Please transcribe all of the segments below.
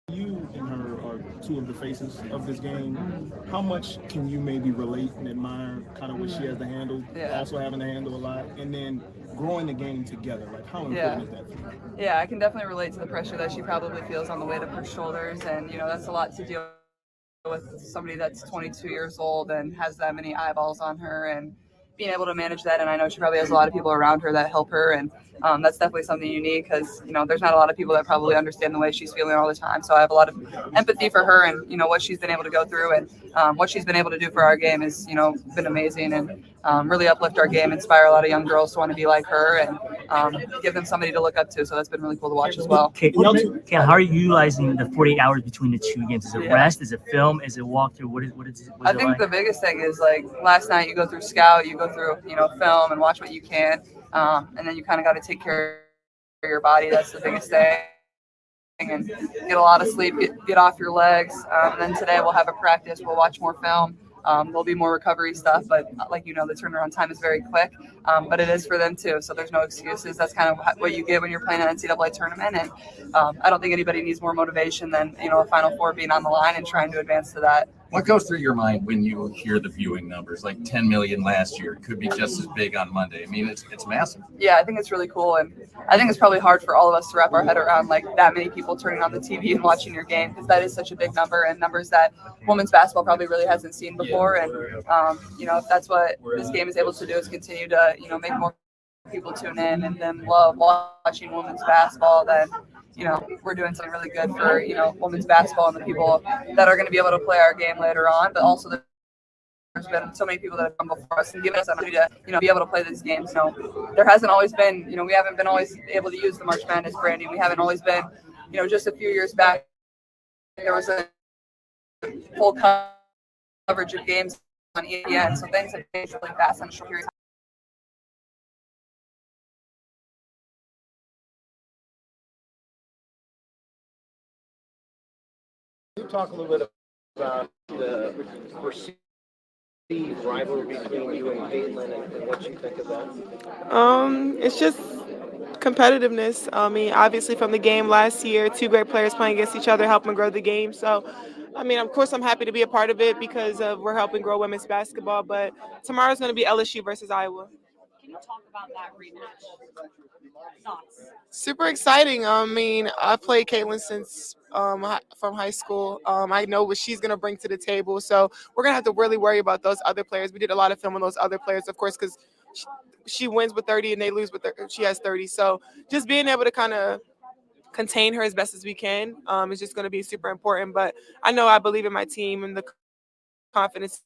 You and her are two of the faces of this game. How much can you maybe relate and admire kind of what she has to handle, also having to handle a lot, and then growing the game together? Like, how important is that for you? Yeah, I can definitely relate to the pressure that she probably feels on the weight of her shoulders, and that's a lot to deal with somebody that's 22 years old and has that many eyeballs on her, and being able to manage that. And I know she probably has a lot of people around her that help her, and that's definitely something unique because there's not a lot of people that probably understand the way she's feeling all the time. So I have a lot of empathy for her, and what she's been able to go through, and what she's been able to do for our game is been amazing, and really uplift our game, inspire a lot of young girls to want to be like her, and give them somebody to look up to. So that's been really cool to watch as well. Okay, how are you utilizing the 48 hours between the two games? Is it rest? Is it film? Is it walkthrough? What is it? I think the biggest thing is, like, last night you go through scout, you go through film and watch what you can, and then you kind of got to take care of your body. That's the biggest thing. And get a lot of sleep, get off your legs. And then today we'll have a practice. We'll watch more film. There'll be more recovery stuff, but the turnaround time is very quick. But it is for them too, so there's no excuses. That's kind of what you get when you're playing an NCAA tournament, and I don't think anybody needs more motivation than a Final Four being on the line and trying to advance to that. What goes through your mind when you hear the viewing numbers? Like 10 million last year, could be just as big on Monday. I mean, it's massive. Yeah, I think it's really cool, and I think it's probably hard for all of us to wrap our head around, like, that many people turning on the TV and watching your game, because that is such a big number, and numbers that women's basketball probably really hasn't seen before. And if that's what this game is able to do, is continue to make more people tune in and then love watching women's basketball, then we're doing something really good for women's basketball and the people that are going to be able to play our game later on. But also there's been so many people that have come before us and given us an opportunity to be able to play these games. So there hasn't always been, we haven't been always able to use the March Madness branding. We haven't always been, just a few years back there was a full coverage of games on ESPN. So things have changed really fast in a short period of time. Can you talk a little bit about the perceived rivalry between you and Caitlin and what you think of that? It's just competitiveness. I mean, obviously from the game last year, two great players playing against each other, helping grow the game. So, I mean, of course, I'm happy to be a part of it because we're helping grow women's basketball. But tomorrow's going to be LSU versus Iowa. Can you talk about that rematch? Thoughts? Super exciting. I mean, I've played Caitlin since from high school. I know what she's going to bring to the table. So we're going to have to really worry about those other players. We did a lot of film on those other players, of course, because she wins with 30 and they lose with she has 30. So just being able to kind of contain her as best as we can is just going to be super important. But I believe in my team and the confidence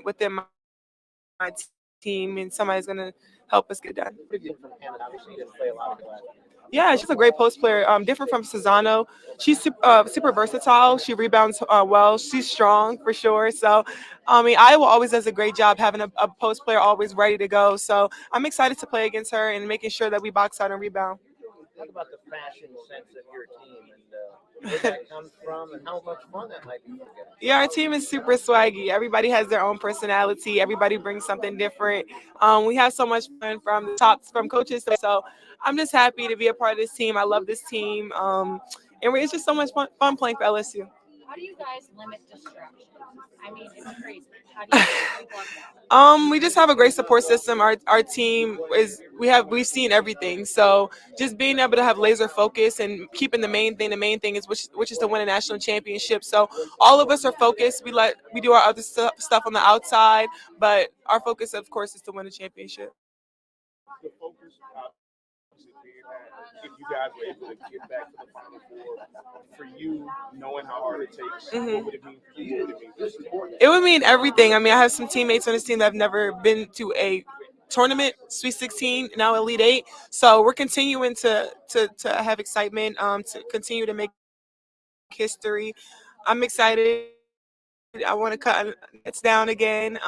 within my team, and somebody's going to help us get done. Yeah, she's a great post player. Different from Cesano. She's super versatile. She rebounds well. She's strong for sure. So, Iowa always does a great job having a post player always ready to go. So I'm excited to play against her and making sure that we box out and rebound. Talk about the fashion sense of your team and where that comes from and how much fun that might be. Yeah, our team is super swaggy. Everybody has their own personality. Everybody brings something different. We have so much fun from the tops, from coaches. So I'm just happy to be a part of this team. I love this team. And it's just so much fun playing for LSU. How do you guys limit distractions? I mean, it's crazy. How do you plug that? We just have a great support system. Our team we've seen everything. So just being able to have laser focus and keeping the main thing is which is to win a national championship. So all of us are focused. We do our other stuff on the outside, but our focus, of course, is to win a championship. The focus, if you guys were able to get back to the Final Four, for you, knowing how hard it takes, what would it mean for you? It would mean everything. I mean, I have some teammates on this team that have never been to a tournament, Sweet 16, now Elite 8. So we're continuing to have excitement, to continue to make history. I'm excited. I want to cut it's down again.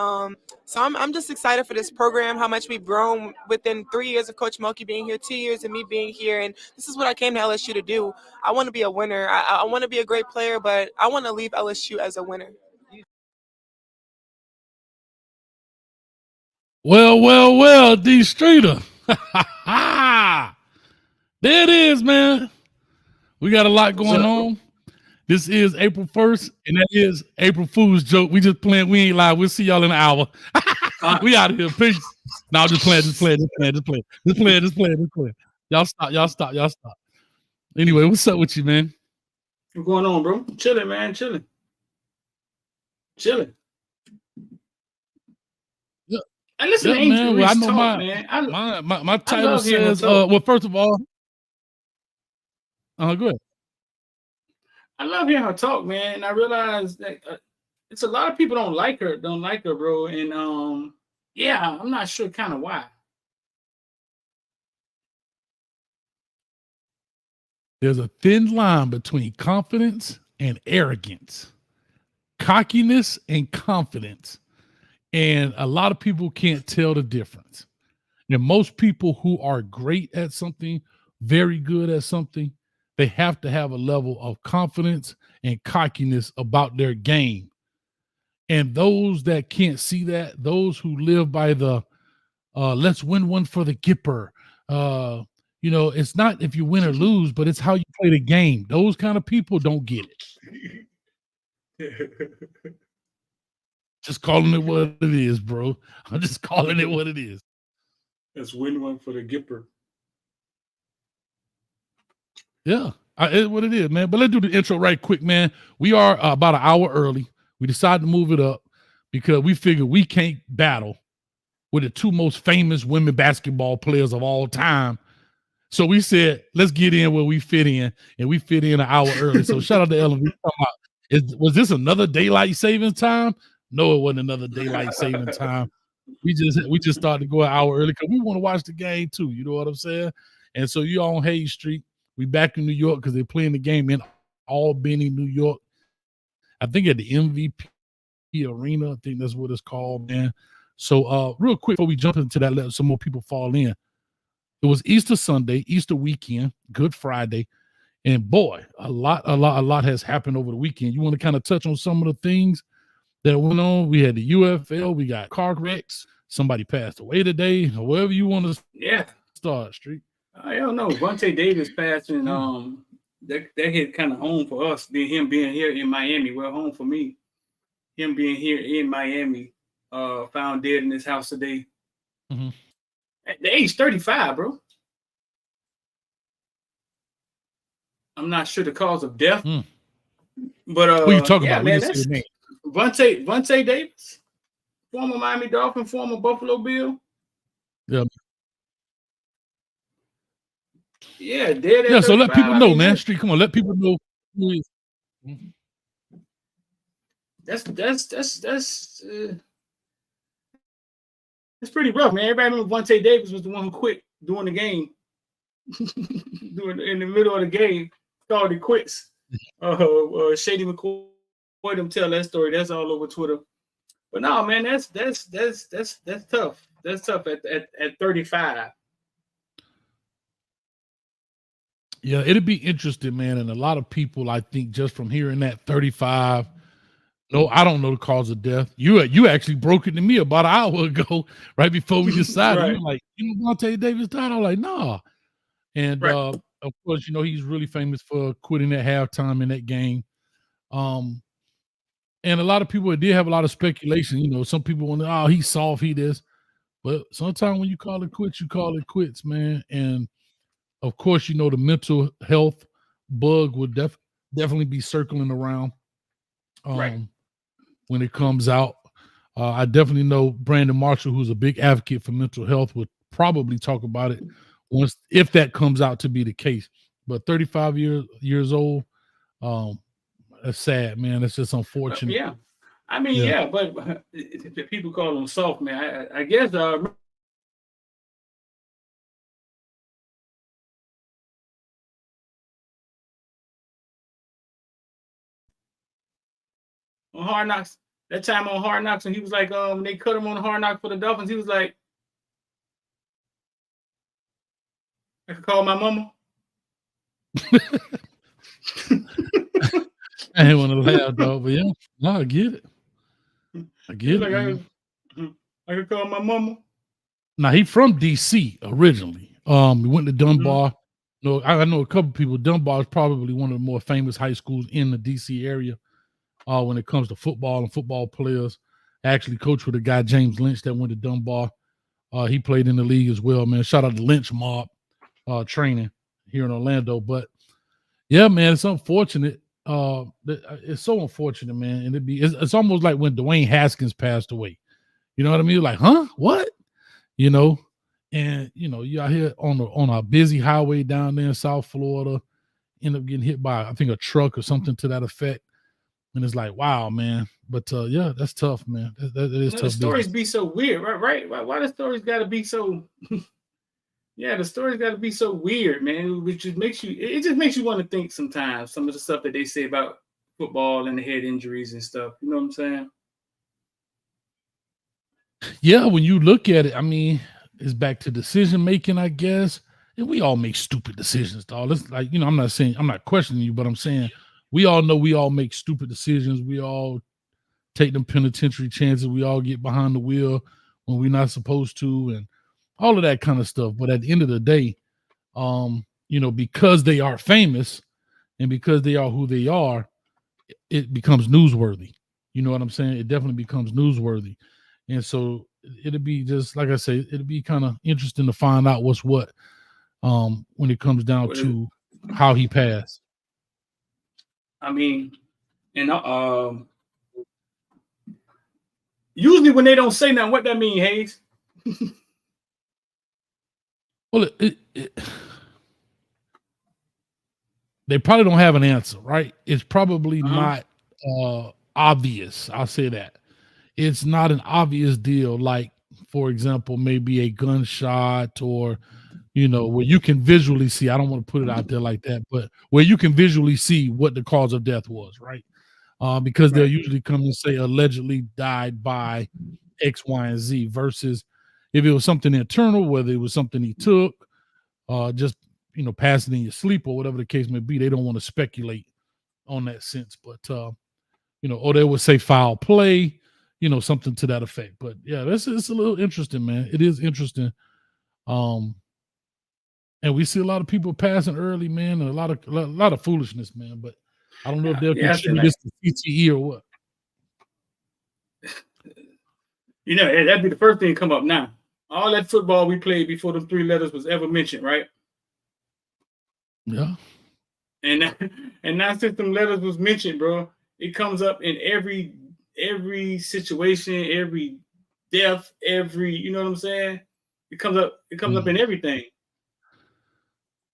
So I'm just excited for this program, how much we've grown within 3 years of Coach Mulkey being here, 2 years of me being here. And this is what I came to LSU to do. I want to be a winner. I want to be a great player, but I want to leave LSU as a winner. Well, D Streeter. There it is, man. We got a lot going on. This is April 1st, and that is April Fool's joke. We just playing. We ain't live. We'll see y'all in an hour. We out of here. Peace. No, I'm just playing. Y'all stop. Anyway, what's up with you, man? What's going on, bro? Chilling, man. Chilling. Yeah. I listen to Angel Reese talk, man. My title says, well, first of all, go ahead. I love hearing her talk, man. And I realize that it's a lot of people don't like her, bro. And yeah, I'm not sure kind of why. There's a thin line between confidence and arrogance, cockiness and confidence. And a lot of people can't tell the difference. And most people who are great at something, very good at something, they have to have a level of confidence and cockiness about their game. And those that can't see that, those who live by the let's win one for the Gipper, it's not if you win or lose, but it's how you play the game. Those kind of people don't get it. Just calling it what it is, bro. I'm just calling it what it is. Let's win one for the Gipper. Yeah, it's what it is, man. But let's do the intro right quick, man. We are about an hour early. We decided to move it up because we figured we can't battle with the two most famous women basketball players of all time. So we said, let's get in where we fit in, and we fit in an hour early. So shout out to Ellen. Was this another daylight savings time? No, it wasn't another daylight saving time. We just started to go an hour early because we want to watch the game too. You know what I'm saying? And so you on Hayes Street. We back in New York because they're playing the game in Albany, New York. I think at the MVP Arena. I think that's what it's called, man. So real quick before we jump into that, let some more people fall in. It was Easter Sunday, Easter weekend, Good Friday. And boy, a lot has happened over the weekend. You want to kind of touch on some of the things that went on? We had the UFL, we got car wrecks, somebody passed away today, however you want to start, Street. I don't know. Vontae Davis passing, that hit kind of home for us, him being here in Miami. Well, home for me. Him being here in Miami, found dead in his house today. Mm-hmm. At the age 35, bro. I'm not sure the cause of death. But who you talking about? Man, that's Vontae Davis, former Miami Dolphin, former Buffalo Bill. Yeah. Yeah, dead at yeah, so 35. let people know, man. Street, come on, let people know who he is. It's pretty rough, man. Everybody remember Vontae Davis was the one who quit during the game. In the middle of the game, called it quits. Shady McCoy them tell that story. That's all over Twitter. But no, man, that's tough. That's tough at 35. Yeah, it'd be interesting, man. And a lot of people, I think, just from hearing that 35. No, I don't know the cause of death. You actually broke it to me about an hour ago, right before we decided. Right. You were like, Vontae Davis died? I was like, nah. And right. Of course, he's really famous for quitting at halftime in that game. And a lot of people did have a lot of speculation. Some people want he's soft, he this. But sometimes when you call it quits, you call it quits, man. And of course, the mental health bug would definitely be circling around. Right. When it comes out. I definitely know Brandon Marshall, who's a big advocate for mental health, would probably talk about it if that comes out to be the case. But 35 years old, that's sad, man. It's just unfortunate. Yeah. I mean, but people call him soft, man. I guess on Hard Knocks, that time on Hard Knocks, and he was like, when they cut him on Hard Knocks for the Dolphins, he was like, I could call my mama. I didn't want to laugh, dog, but yeah, no, I get it. I could call my mama. Now, he from DC originally. He went to Dunbar, No, I know a couple people. Dunbar is probably one of the more famous high schools in the DC area when it comes to football and football players. I actually coached with a guy, James Lynch, that went to Dunbar. He played in the league as well, man. Shout out to Lynch Mob training here in Orlando. But yeah, man, it's unfortunate. It's so unfortunate, man. And it's almost like when Dwayne Haskins passed away. You know what I mean? Like, huh? What? You know? And you out here on a busy highway down there in South Florida, end up getting hit by, I think, a truck or something to that effect. And it's like, wow, man. But yeah, that's tough, man. That is tough. The stories be so weird, right? Why the stories got to be so? Yeah, the stories got to be so weird, man. Which just makes you want to think sometimes. Some of the stuff that they say about football and the head injuries and stuff. You know what I'm saying? Yeah, when you look at it, I mean, it's back to decision making, I guess. And we all make stupid decisions, dog. It's like, I'm not questioning you, but I'm saying we all know we all make stupid decisions. We all take them penitentiary chances. We all get behind the wheel when we're not supposed to, and all of that kind of stuff. But at the end of the day, because they are famous and because they are who they are, it becomes newsworthy. You know what I'm saying? It definitely becomes newsworthy. And so it'll be just, like I say, it'll be kind of interesting to find out what's what when it comes down to how he passed. I mean, and usually when they don't say nothing, what that mean, Hayes? Well, they probably don't have an answer, right? It's probably not obvious. I'll say that. It's not an obvious deal, like, for example, maybe a gunshot or, where you can visually see, I don't want to put it out there like that, but where you can visually see what the cause of death was, right? Because they'll usually come and say allegedly died by X, Y, and Z versus if it was something internal, whether it was something he took, just, passing in your sleep or whatever the case may be, they don't want to speculate on that sense. But, or they would say foul play, something to that effect. But yeah, it's a little interesting, man. It is interesting. And we see a lot of people passing early, man, and a lot of foolishness, man. But I don't know if they'll contribute this to CTE or what. That'd be the first thing to come up now. All that football we played before the 3 letters was ever mentioned, right? Yeah. And now since them letters was mentioned, bro, it comes up in every situation, every death, you know what I'm saying? It comes up in everything.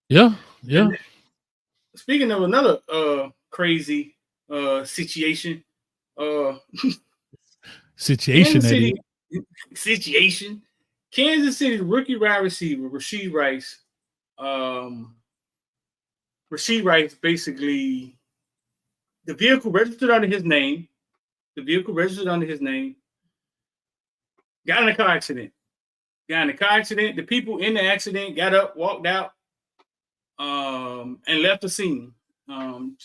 Yeah. And speaking of another crazy situation, Kansas City rookie wide receiver Rashee Rice. Rashee Rice, basically, the vehicle registered under his name. Got in a car accident. The people in the accident got up, walked out, and left the scene.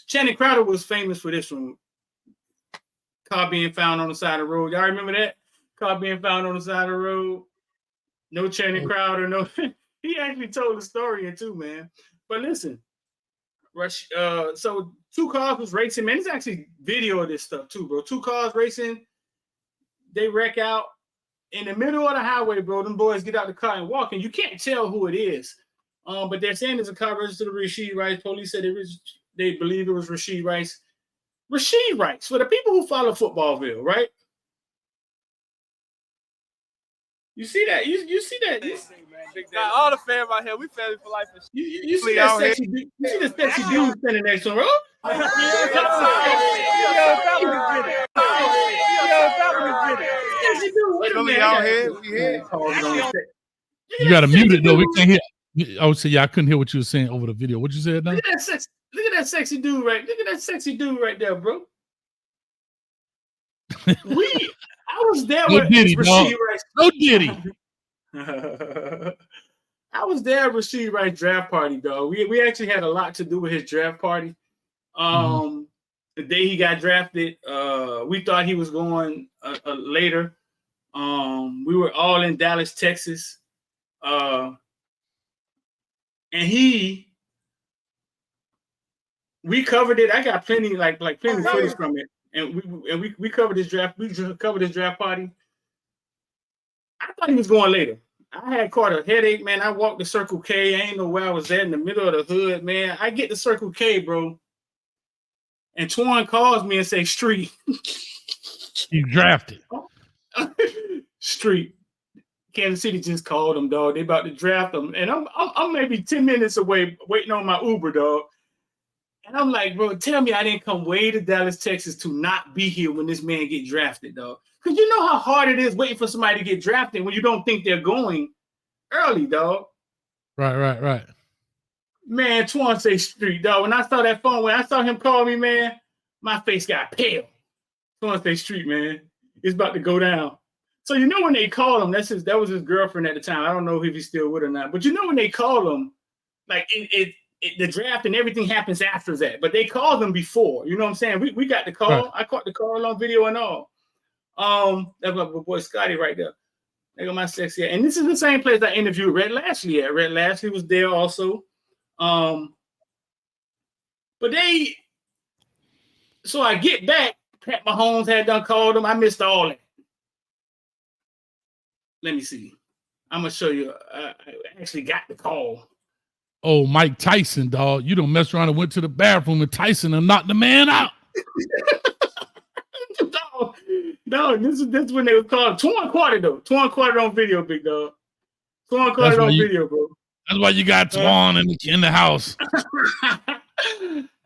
Channing Crowder was famous for this one. Car being found on the side of the road. Y'all remember that? Car being found on the side of the road. No Channing Crowder. No. He actually told the story too, man. But listen, so 2 cars was racing. Man, there's actually video of this stuff too, bro. 2 cars racing. They wreck out in the middle of the highway, bro. Them boys get out the car and walk, and you can't tell who it is. But they're saying it's a car registered to Rashee Rice. Police said they believe it was Rashee Rice. Rashee Rice, for the people who follow Footballville, right? You see that? You see that? All the fans out here, we family for life. You see that sexy dude? You see the sexy dude standing next to him, bro? You gotta mute it though. We can't hear. I would say, yeah, I couldn't hear what you were saying over the video. What you said now? Look at that sexy dude right there, bro. I was there with Rashee Rice. No Diddy. I was there at Rashee Rice draft party, dog. We actually had a lot to do with his draft party. The day he got drafted, we thought he was going later. We were all in Dallas, Texas. And he we covered it. I got plenty footage from it, and we covered this draft. We just covered this draft party. I thought he was going later. I had caught a headache, man. I walked the Circle K. I ain't know where I was at in the middle of the hood, man. I get to Circle K, bro, and Twan calls me and say, "Street, you drafted." Street. Kansas City just called him, dog. They about to draft him, and I'm maybe 10 minutes away waiting on my Uber, dog. And I'm like, bro, tell me I didn't come way to Dallas, Texas to not be here when this man get drafted, dog. Because you know how hard it is waiting for somebody to get drafted when you don't think they're going early, dog. Right. Man, Twan say Street, dog. When I saw that phone, when I saw him call me, man, my face got pale. Twan say Street, man. It's about to go down. So you know when they call him, that was his girlfriend at the time. I don't know if he's still with her or not. But you know when they call him, like the draft and everything happens after that. But they called him before. You know what I'm saying? We got the call. Right. I caught the call on video and all. That's my boy Scotty right there. They got my sexy. And this is the same place I interviewed Red Lashley at. Red Lashley was there also. But so I get back. Pat Mahomes had done called him. I missed all that. Let me see. I'm gonna show you. I actually got the call. Oh, Mike Tyson, dog. You done messed around and went to the bathroom and Tyson and knocked the man out. No, this is when they were called. Twan caught it though. Twan caught it on video, big dog. Twan caught it on video, bro. That's why you got Twan in the house.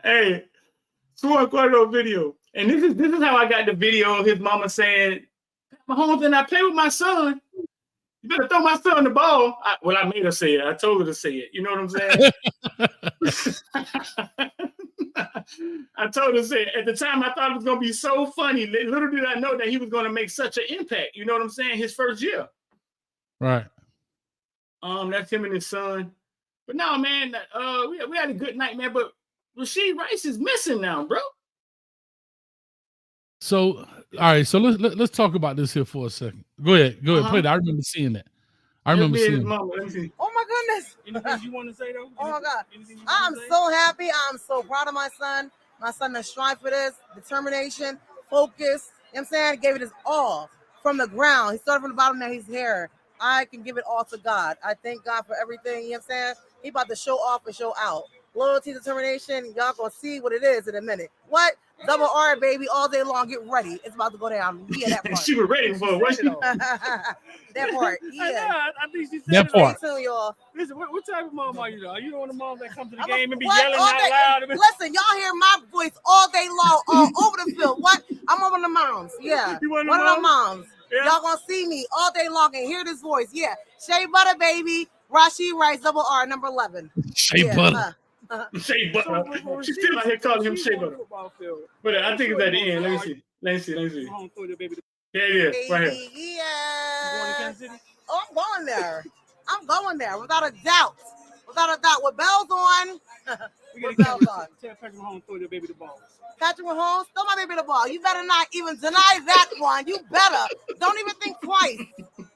Hey, Twan caught it on video. And this is how I got the video of his mama saying, Mahomes, and I play with my son. You better throw my son the ball. I made her say it. I told her to say it. You know what I'm saying? I told her to say it. At the time, I thought it was going to be so funny. Little did I know that he was going to make such an impact. You know what I'm saying? His first year. Right. That's him and his son. But no, man, we had a good night, man. But Rashee Rice is missing now, bro. So, all right. So let's talk about this here for a second. Go ahead. Play that. I remember seeing that. I remember seeing it. Oh my goodness. Anything you want to say though? Oh my God. I'm so happy. I'm so proud of my son. My son has strived for this, determination, focus. You know what I'm saying? He gave it his all from the ground. He started from the bottom, now he's here. I can give it all to God. I thank God for everything. You know what I'm saying? He about to show off and show out. Loyalty, determination. Y'all gonna see what it is in a minute. What? Double R, baby, all day long. Get ready. It's about to go down. Yeah, that part. She was ready for it, wasn't she? That part. Yeah. I think she said that part. Stay tuned, y'all. Listen, what type of mom are you? Are you one of the moms that come to the I'm game and be what? yelling All out day. loud? Listen, y'all hear my voice all day long, all over the field. What? I'm one of the moms. Yeah. You one of the moms. Yeah. Y'all gonna see me all day long and hear this voice. Yeah. Shea Butter, baby. Rashee Rice, double R, number 11. Shea Butter. Shea Butter. She's still out here calling him Shea Butter. But I think it's at the end. Let me see. Yeah, right here. Yeah. Oh, I'm going there. Without a doubt. With bells on. With bells on. Tell Patrick Mahomes throw your baby the ball. Patrick Mahomes, throw my baby the ball. You better not even deny that one. You better. Don't even think twice.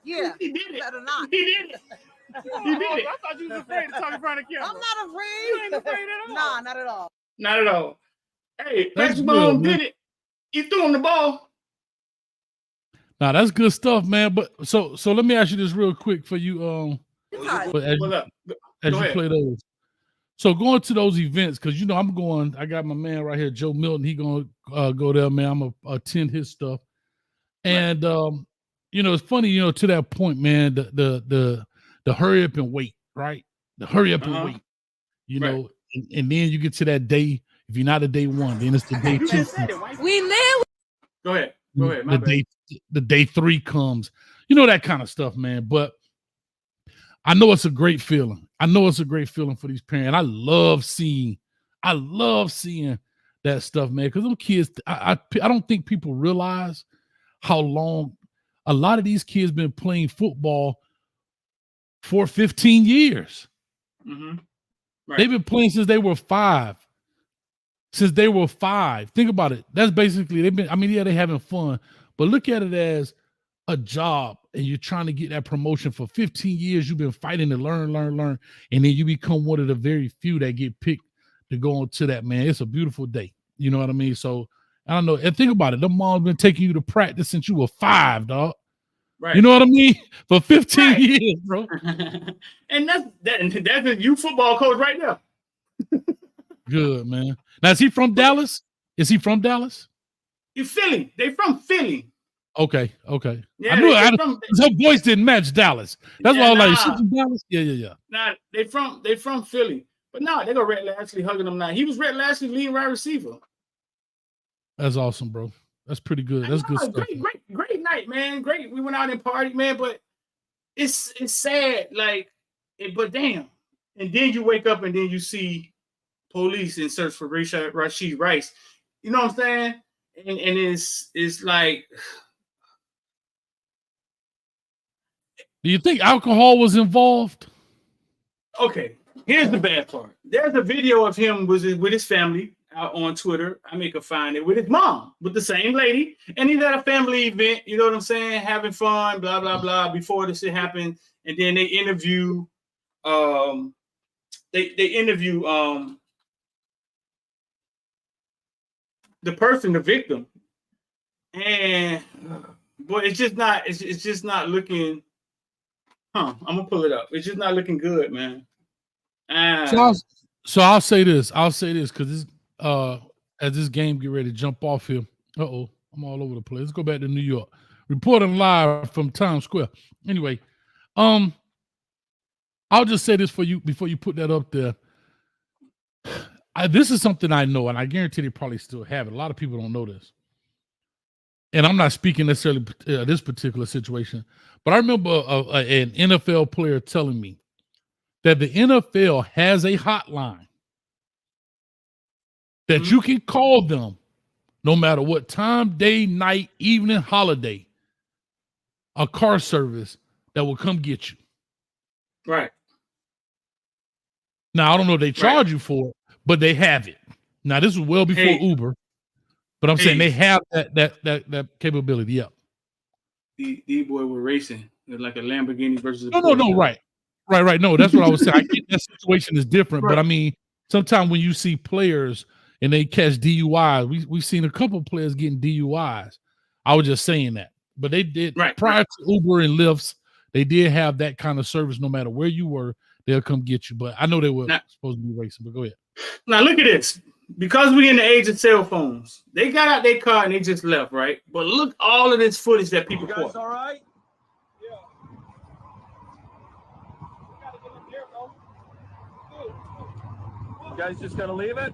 Yeah. He did it. Better not. He did it. I thought you was afraid to talk in front of the camera. I'm not afraid. You ain't afraid at all. Nah, not at all. Not at all. Hey, That's Patrick good, Mahomes man. did it. He threw him the ball. Now that's good stuff, man. But so let me ask you this real quick for you. As you play those. So going to those events, because you know I got my man right here, Joe Milton. He gonna go there, man. I'm gonna attend his stuff. And you know, it's funny, you know, to that point, man, the hurry up and wait, right? The hurry up and wait. You know, and then you get to that day. If you're not a day one, then it's the day two. We live. Go ahead. My bad. The day three comes. You know, that kind of stuff, man. But I know it's a great feeling. For these parents. I love seeing that stuff, man. Because them kids, I don't think people realize how long a lot of these kids been playing football for 15 years. Mm-hmm. Right. They've been playing since they were 5. Think about it. That's basically, they having fun, but look at it as a job, and you're trying to get that promotion for 15 years. You've been fighting to learn, and then you become one of the very few that get picked to go on to that, man. It's a beautiful day. You know what I mean? So I don't know. And think about it. Them mom's been taking you to practice since you were 5, dog. Right. You know what I mean? For 15 Right. years, bro. And that's a youth football coach right now. Good, man. Now, is he from Dallas? Is he from Dallas? You Philly. They from Philly. Okay. Yeah, I knew from, her voice didn't match Dallas. That's why I was like, she's nah. from Dallas? Yeah. Nah, they from Philly. But no, they go Red Lashley hugging them now. He was Red Lashley's leading wide receiver. That's awesome, bro. That's pretty good. That's good stuff. Great night, man. Great. We went out and partied, man. But it's sad, like, but damn. And then you wake up and then you see police in search for Rashee Rice. You know what I'm saying? And it's like. Do you think alcohol was involved? Okay, here's the bad part. There's a video of him with his family out on Twitter. I may could find it with his mom, with the same lady, and he's at a family event. You know what I'm saying? Having fun, blah blah blah. Before this shit happened, and then they interview, they interview the person, the victim, and boy, it's just not looking. I'm gonna pull it up. It's just not looking good, man. So I'll say this. Because this as this game get ready to jump off here. I'm all over the place. Let's go back to New York. Reporting live from Times Square. Anyway, I'll just say this for you before you put that up there. This is something I know, and I guarantee they probably still have it. A lot of people don't know this. And I'm not speaking necessarily this particular situation, but I remember an NFL player telling me that the NFL has a hotline that you can call them no matter what time, day, night, evening, holiday, a car service that will come get you. Right. Now, I don't know if they charge you for it, but they have it. Now, this was well before Uber, but I'm saying they have that capability. Yeah. The boy were racing. It's like a Lamborghini versus a No, right. No, that's what I was saying. I get that situation is different, but I mean, sometimes when you see players and they catch DUIs, we've seen a couple of players getting DUIs. I was just saying that. But they did prior to Uber and Lyfts, they did have that kind of service. No matter where you were, they'll come get you. But I know they were supposed to be racing, but go ahead. Now look at this. Because we're in the age of cell phones, they got out their car and they just left, right? But look all of this footage that people caught. You guys all right? Yeah. You guys just gonna leave it?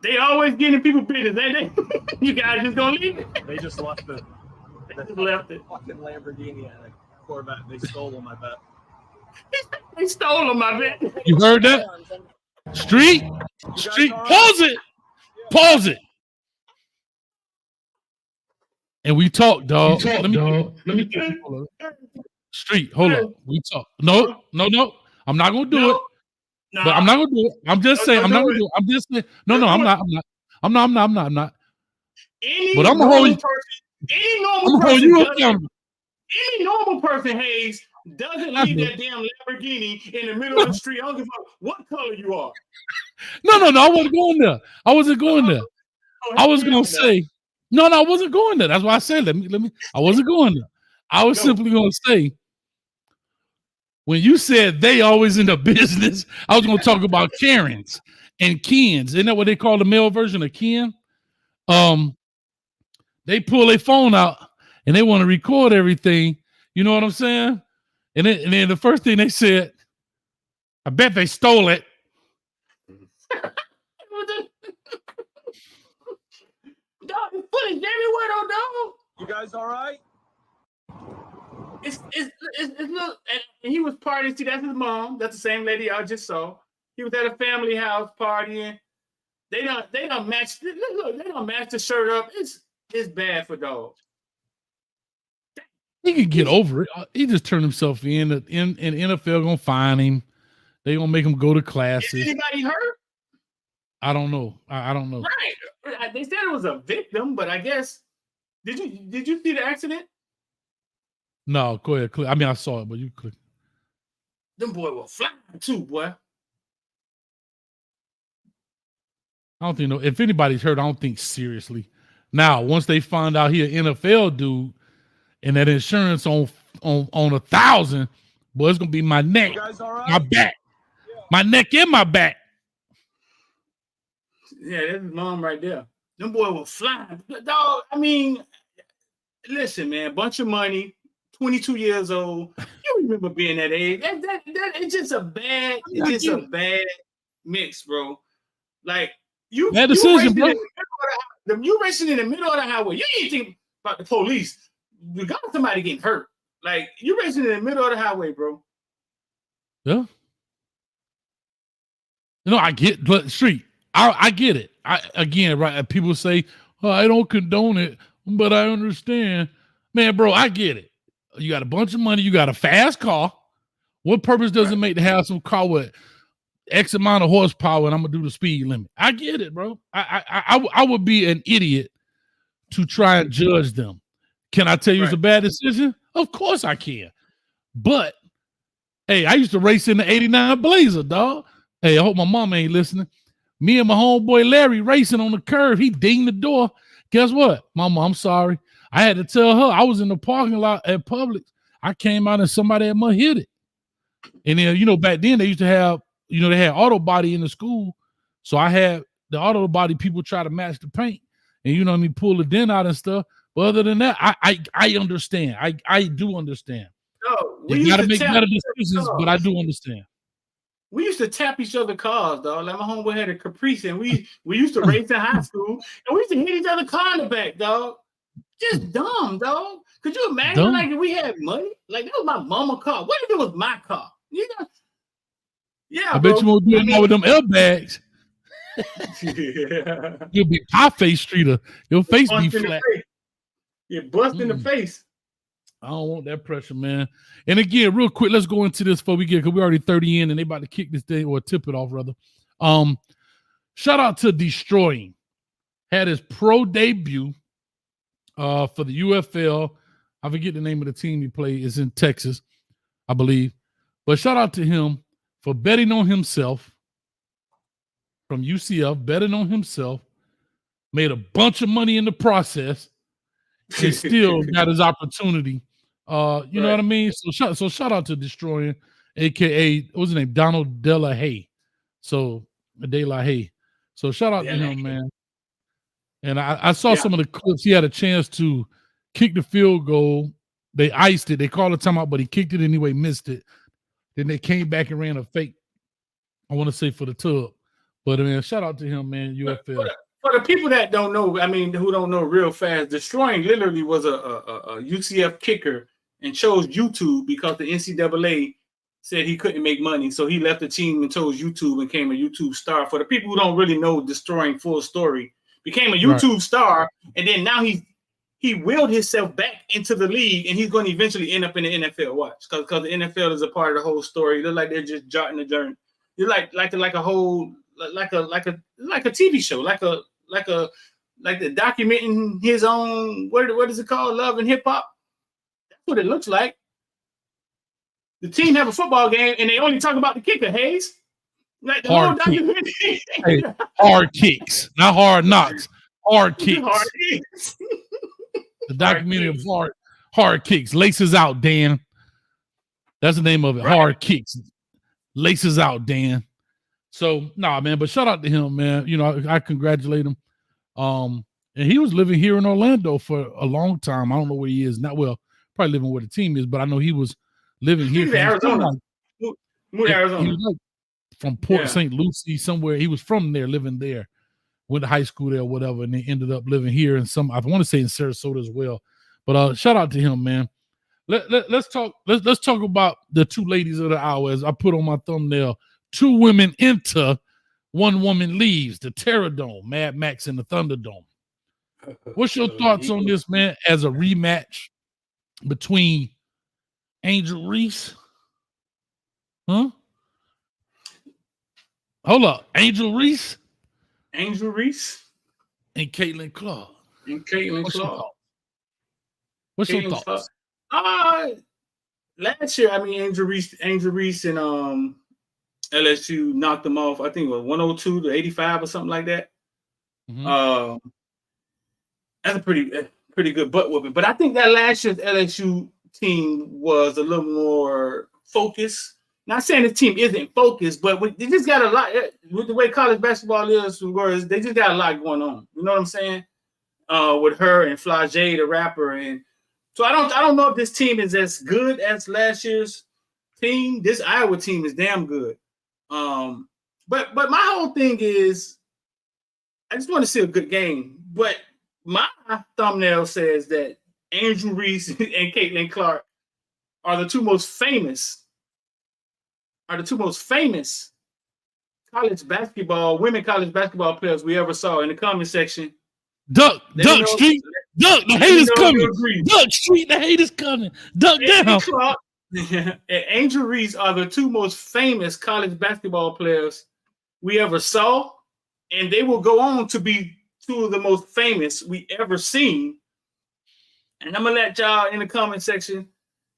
They always getting people business, ain't they? You guys just gonna leave it? They just left it. They just left it. Fucking Lamborghini and a Corvette. They stole them, I bet. They stole them, I bet. You heard that? Street. Pause it. And we talk, dog. Let me Street. Hold up. We talk. No. I'm not gonna do it. No. But I'm not gonna do it. I'm just saying. I'm not gonna do it. I'm just saying. No. I'm not. But I'm gonna hold you. Any normal person. Any normal person, Hayes, doesn't leave that damn Lamborghini in the middle of the street. I don't give a fuck what color you are. No. I wasn't going there. I wasn't going there. I was gonna say. No, I wasn't going there. That's why I said let me. I wasn't going there. I was simply gonna say. When you said they always in the business, I was going to talk about Karens and Kens. Isn't that what they call the male version of Ken? They pull their phone out and they want to record everything. You know what I'm saying? And then the first thing they said, I bet they stole it. Dog, footage everywhere, though, dog. You guys all right? It's look, and he was partying. See, that's his mom. That's the same lady I just saw. He was at a family house partying. They don't match. Look, they don't match the shirt up. It's bad for dogs. He could get over it. He just turned himself in. And NFL gonna fine him. They gonna make him go to classes. Is anybody hurt? I don't know. I don't know. Right. They said it was a victim, but I guess did you see the accident? No, go ahead. I mean, I saw it, but you click. Them boy were flying too, boy. I don't think if anybody's hurt, I don't think seriously. Now, once they find out he an NFL dude and that insurance on 1,000, boy, it's gonna be my neck, my back, my neck and my back. Yeah, that's his mom right there. Them boy was flying. Dog, I mean, listen, man, bunch of money, 22 years old. You remember being that age. That it's just a bad mix, bro. Like you decision, bro. You racing in the middle of the highway. You ain't think about the police. You got somebody getting hurt. Like you racing in the middle of the highway, bro. Yeah. I get street. I get it. Right. People say, "Oh, I don't condone it," but I understand, man, bro. I get it. You got a bunch of money. You got a fast car. What purpose does it make to have some car with X amount of horsepower and I'm gonna do the speed limit? I get it, bro. I would be an idiot to try and judge them. Can I tell you it's a bad decision? Of course I can. But hey, I used to race in the '89 Blazer, dog. Hey, I hope my mom ain't listening. Me and my homeboy Larry racing on the curve. He dinged the door. Guess what? Mama, I'm sorry. I had to tell her I was in the parking lot at Publix. I came out and somebody had must hit it. And then, back then they used to have, they had auto body in the school. So I had the auto body people try to match the paint and pull the dent out and stuff. But other than that, I understand. I do understand. No, you gotta make better decisions, but I do understand. We used to tap each other's cars, dog. Like my homeboy had a Caprice, and we used to race in high school, and we used to hit each other's car in the back, dog. Just dumb, dog. Could you imagine, like, if we had money? Like, that was my mama's car. What if it was my car? Yeah, I bet you won't do it with them airbags. Yeah. You'll be pie face streeter. Your face be flat. You bust in the face. I don't want that pressure, man. And again, real quick, let's go into this before we get, because we're already 30 in and they about to kick this thing or tip it off, rather. Shout out to Destroying. Had his pro debut for the UFL. I forget the name of the team he played. It's in Texas, I believe. But shout out to him for betting on himself from UCF, betting on himself, made a bunch of money in the process, and still got his opportunity. You know what I mean? So shout out to Destroying, aka what's his name? Donald De La Haye. So De La Haye. So shout out to him, man. And I saw some of the clips. He had a chance to kick the field goal. They iced it. They called a timeout, but he kicked it anyway, missed it. Then they came back and ran a fake, I want to say, for the tub. But man, shout out to him, man. UFL. For the people that don't know, who don't know real fast, Destroying literally was a UCF kicker and chose YouTube because the NCAA said he couldn't make money. So he left the team and chose YouTube and became a YouTube star. For the people who don't really know Destroying full story, became a YouTube star, and then now he willed himself back into the league, and he's going to eventually end up in the NFL. Watch, because the NFL is a part of the whole story. They're like they're just jotting the journey. You're like a whole like a TV show, like the documenting his own what is it called? Love and Hip Hop. That's what it looks like. The team have a football game and they only talk about the kicker, Hayes. Like the hard whole kicks. Hey, hard kicks, not hard knocks. Hard kicks. Hard kicks. The documentary of hard kicks. Laces out, Dan. That's the name of it. Right. Hard kicks. Laces out, Dan. So man, but shout out to him, man. You know, I congratulate him. And he was living here in Orlando for a long time. I don't know where he is now. Well, probably living where the team is, but I know he was living here. He's in Arizona. Moved to Arizona. He was like from Port St. Lucie, somewhere. He was from there, living there. Went to high school there or whatever, and they ended up living here in I want to say in Sarasota as well. But shout out to him, man. Let's talk about the two ladies of the hour. As I put on my thumbnail, 2 women enter, 1 woman leaves. The Terror Dome, Mad Max and the Thunderdome. What's your thoughts on this, man, as a rematch between Angel Reese? Huh? Hold up. Angel Reese and Caitlin Clark. What's your thoughts? Last year, Angel Reese and LSU knocked them off. I think it was 102 to 85 or something like that. Mhm. That's a pretty good butt whooping. But I think that last year's LSU team was a little more focused. Not saying the team isn't focused, but they just got a lot with the way college basketball is. They just got a lot going on. You know what I'm saying? With her and Flagey, the rapper, and so I don't know if this team is as good as last year's team. This Iowa team is damn good. But my whole thing is, I just want to see a good game. But my thumbnail says that Angel Reese and Caitlin Clark are the two most famous women college basketball players we ever saw. In the comment section, Duck Street, the haters coming. Duck Street, the haters coming. Duck down. Clark and Angel Reese are the two most famous college basketball players we ever saw, and they will go on to be two of the most famous we ever seen. And I'm gonna let y'all in the comment section.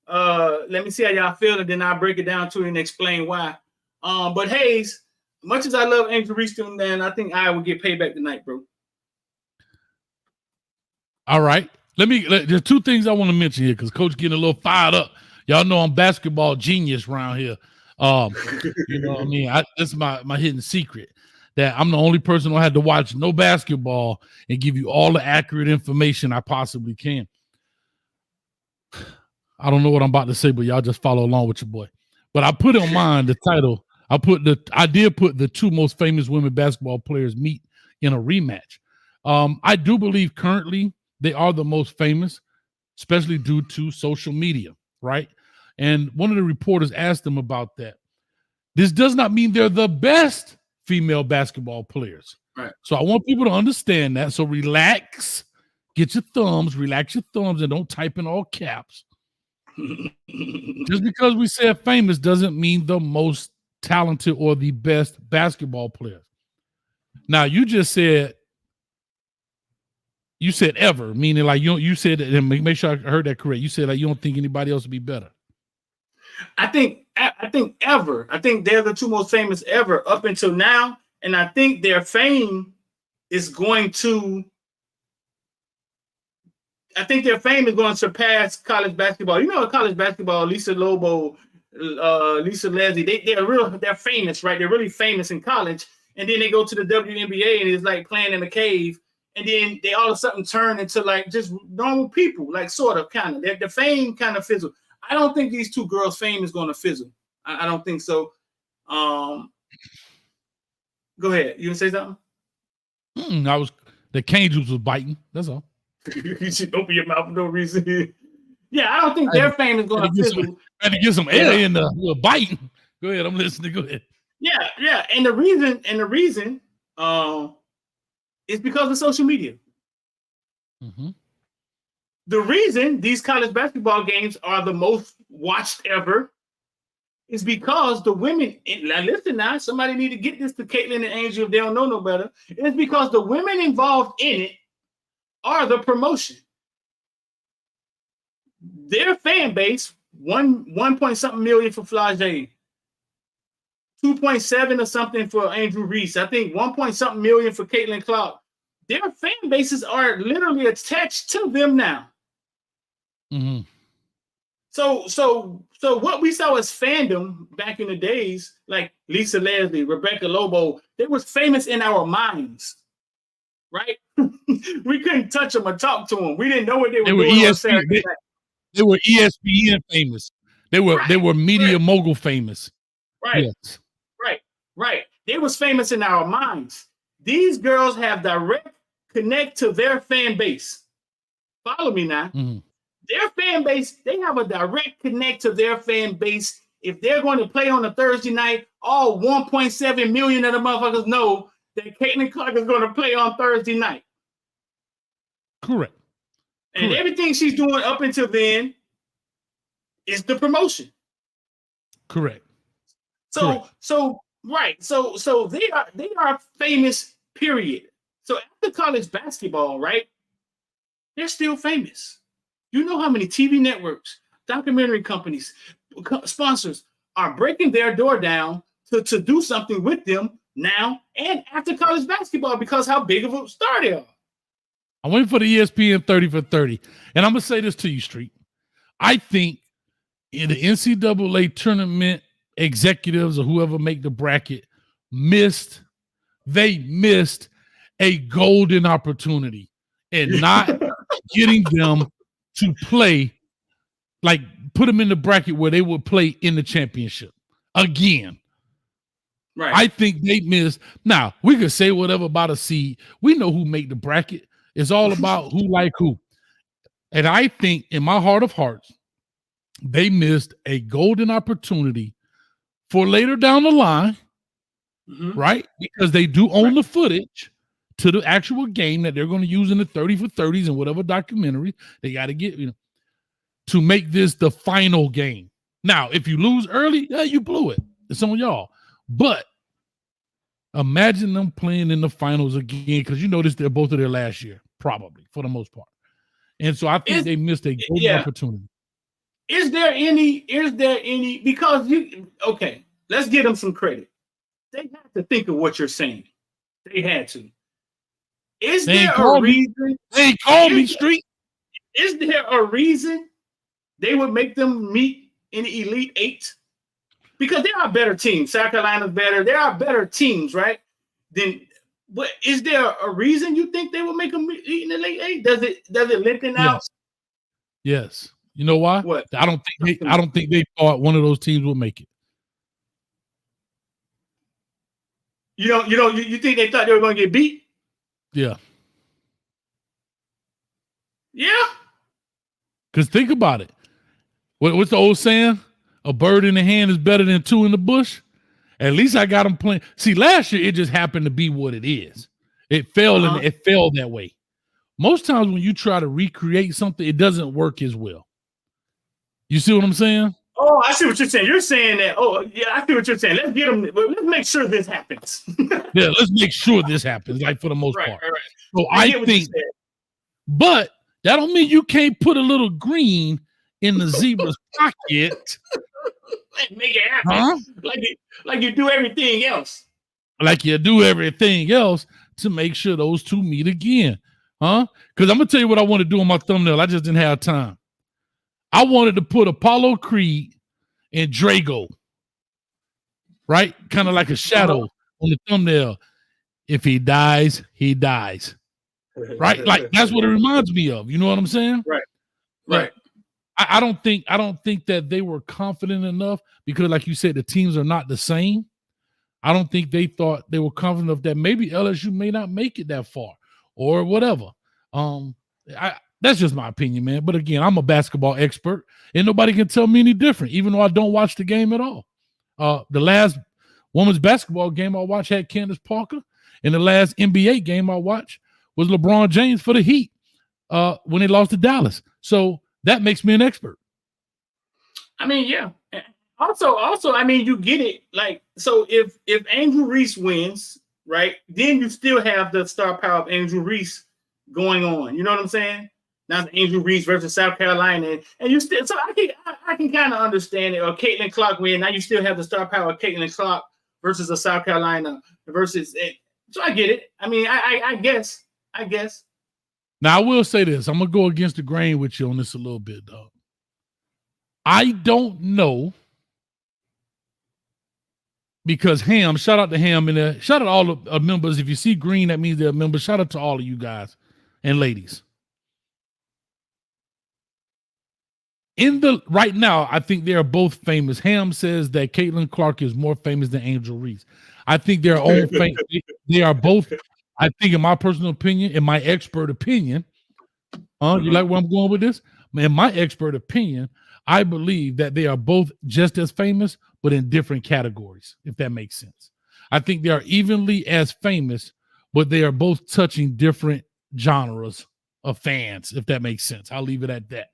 Let me see how y'all feel, and then I'll break it down to you and explain why. But Hayes, much as I love Angel Reese, man, I think I will get payback tonight, bro. All right. There's two things I want to mention here because Coach getting a little fired up. Y'all know I'm basketball genius around here. You know what I mean? This is my hidden secret, that I'm the only person who had to watch no basketball and give you all the accurate information I possibly can. I don't know what I'm about to say, but y'all just follow along with your boy. But I put on mine the title. I did put the two most famous women basketball players meet in a rematch. I do believe currently they are the most famous, especially due to social media, right? And one of the reporters asked them about that. This does not mean they're the best female basketball players. Right. So I want people to understand that. So relax, relax your thumbs, and don't type in all caps. Just because we said famous doesn't mean the most talented or the best basketball players. Now, you said ever, meaning like you said, and make sure I heard that correct. You said like you don't think anybody else would be better. I think ever. I think they're the two most famous ever up until now, and I think their fame is going to. I think their fame is going to surpass college basketball. You know, college basketball, Lisa Lobo, Lisa Leslie, they're famous, right? They're really famous in college, and then they go to the WNBA and it's like playing in a cave. And then they all of a sudden turn into like just normal people, like sort of, kind of. The fame kind of fizzle. I don't think these two girls' fame is going to fizzle. I don't think so. Go ahead. You gonna say something? The cane juice was biting. That's all. You should open your mouth for no reason. Yeah, I don't think their fame is going to fizzle. I had to get some air in the biting. Go ahead. I'm listening. Go ahead. Yeah. And the reason, it's because of social media. Mm-hmm. The reason these college basketball games are the most watched ever is because the women, now listen now, somebody need to get this to Caitlin and Angel if they don't know no better. It's because the women involved in it are the promotion. Their fan base, 1 point something million for Flagey, 2.7 or something for Angel Reese. I think 1 point something million for Caitlin Clark. Their fan bases are literally attached to them now. Mm-hmm. So what we saw as fandom back in the days, like Lisa Leslie, Rebecca Lobo, they was famous in our minds, right? We couldn't touch them or talk to them. We didn't know what they were doing. They were ESPN famous. They were media mogul famous. Right. Yes. Right. They was famous in our minds. These girls have direct connect to their fan base. Follow me now. Mm-hmm. Their fan base, they have a direct connect to their fan base. If they're going to play on a Thursday night, all 1.7 million of the motherfuckers know that Caitlin Clark is going to play on Thursday night. Correct. And everything she's doing up until then is the promotion. Correct. So they are famous, period. So after college basketball, right? They're still famous. You know how many TV networks, documentary companies, sponsors are breaking their door down to do something with them, now and after college basketball because how big of a star they are. I'm waiting for the ESPN 30 for 30. And I'm going to say this to you, Street. I think in the NCAA tournament, executives or whoever make the bracket missed a golden opportunity and not getting them to play, like put them in the bracket where they would play in the championship again. Right. I think they missed. Now, we could say whatever about a seed. We know who made the bracket. It's all about who like who. And I think in my heart of hearts, they missed a golden opportunity for later down the line, right? Because they do own the footage to the actual game that they're going to use in the 30 for 30s and whatever documentary they got to get, to make this the final game. Now, if you lose early, yeah, you blew it. It's on y'all. But imagine them playing in the finals again, because they're both of their last year, probably, for the most part. And so I think they missed a golden opportunity. Is there any, because let's give them some credit. They had to think of what you're saying. They had to. Is there a reason? They called me, Street. Is there a reason they would make them meet in the Elite Eight? Because there are better teams. South Carolina's better. There are better teams, right? But is there a reason you think they would make them meet in the Elite Eight? Does it lengthen out? Yes. You know why? What? I don't think they thought one of those teams would make it. You think they thought they were going to get beat? Yeah. Yeah. Because think about it. What's the old saying? A bird in the hand is better than two in the bush. At least I got them playing. See, last year it just happened to be what it is. It fell it fell that way. Most times when you try to recreate something, it doesn't work as well. You see what I'm saying? Oh, I see what you're saying. You're saying that. Oh, yeah, I see what you're saying. Let's get them. Let's make sure this happens. Yeah, let's make sure this happens. Like for the most part. Right. So I think, but that don't mean you can't put a little green in the zebra's pocket. Make it happen. Like you do everything else. Like you do everything else to make sure those two meet again. Because I'm going to tell you what I want to do on my thumbnail. I just didn't have time. I wanted to put Apollo Creed and Drago, right? Kind of like a shadow on the thumbnail. If he dies, he dies. Right? Like that's what it reminds me of. You know what I'm saying? Right. But I don't think that they were confident enough because, like you said, the teams are not the same. I don't think they thought they were confident enough that maybe LSU may not make it that far or whatever. That's just my opinion, man. But again, I'm a basketball expert, and nobody can tell me any different, even though I don't watch the game at all. The last women's basketball game I watched had Candace Parker, and the last NBA game I watched was LeBron James for the Heat when they lost to Dallas. So that makes me an expert. I mean, yeah. Also, I mean, you get it. Like, so if Angel Reese wins, right, then you still have the star power of Angel Reese going on. You know what I'm saying? Now it's Angel Reese versus South Carolina, and you still. So I can kind of understand it. Or Caitlin Clark win. Now you still have the star power of Caitlin Clark versus a South Carolina versus. So I get it. I mean, I guess. Now I will say this. I'm gonna go against the grain with you on this a little bit, dog. I don't know. Because Ham, shout out to Ham and shout out to all the members. If you see green, that means they're members. Shout out to all of you guys and ladies. Right now, I think they are both famous. Ham says that Caitlin Clark is more famous than Angel Reese. I think they're all famous. They are both. I think, in my personal opinion, in my expert opinion, you like where I'm going with this? In my expert opinion, I believe that they are both just as famous, but in different categories, if that makes sense. I think they are evenly as famous, but they are both touching different genres of fans, if that makes sense. I'll leave it at that.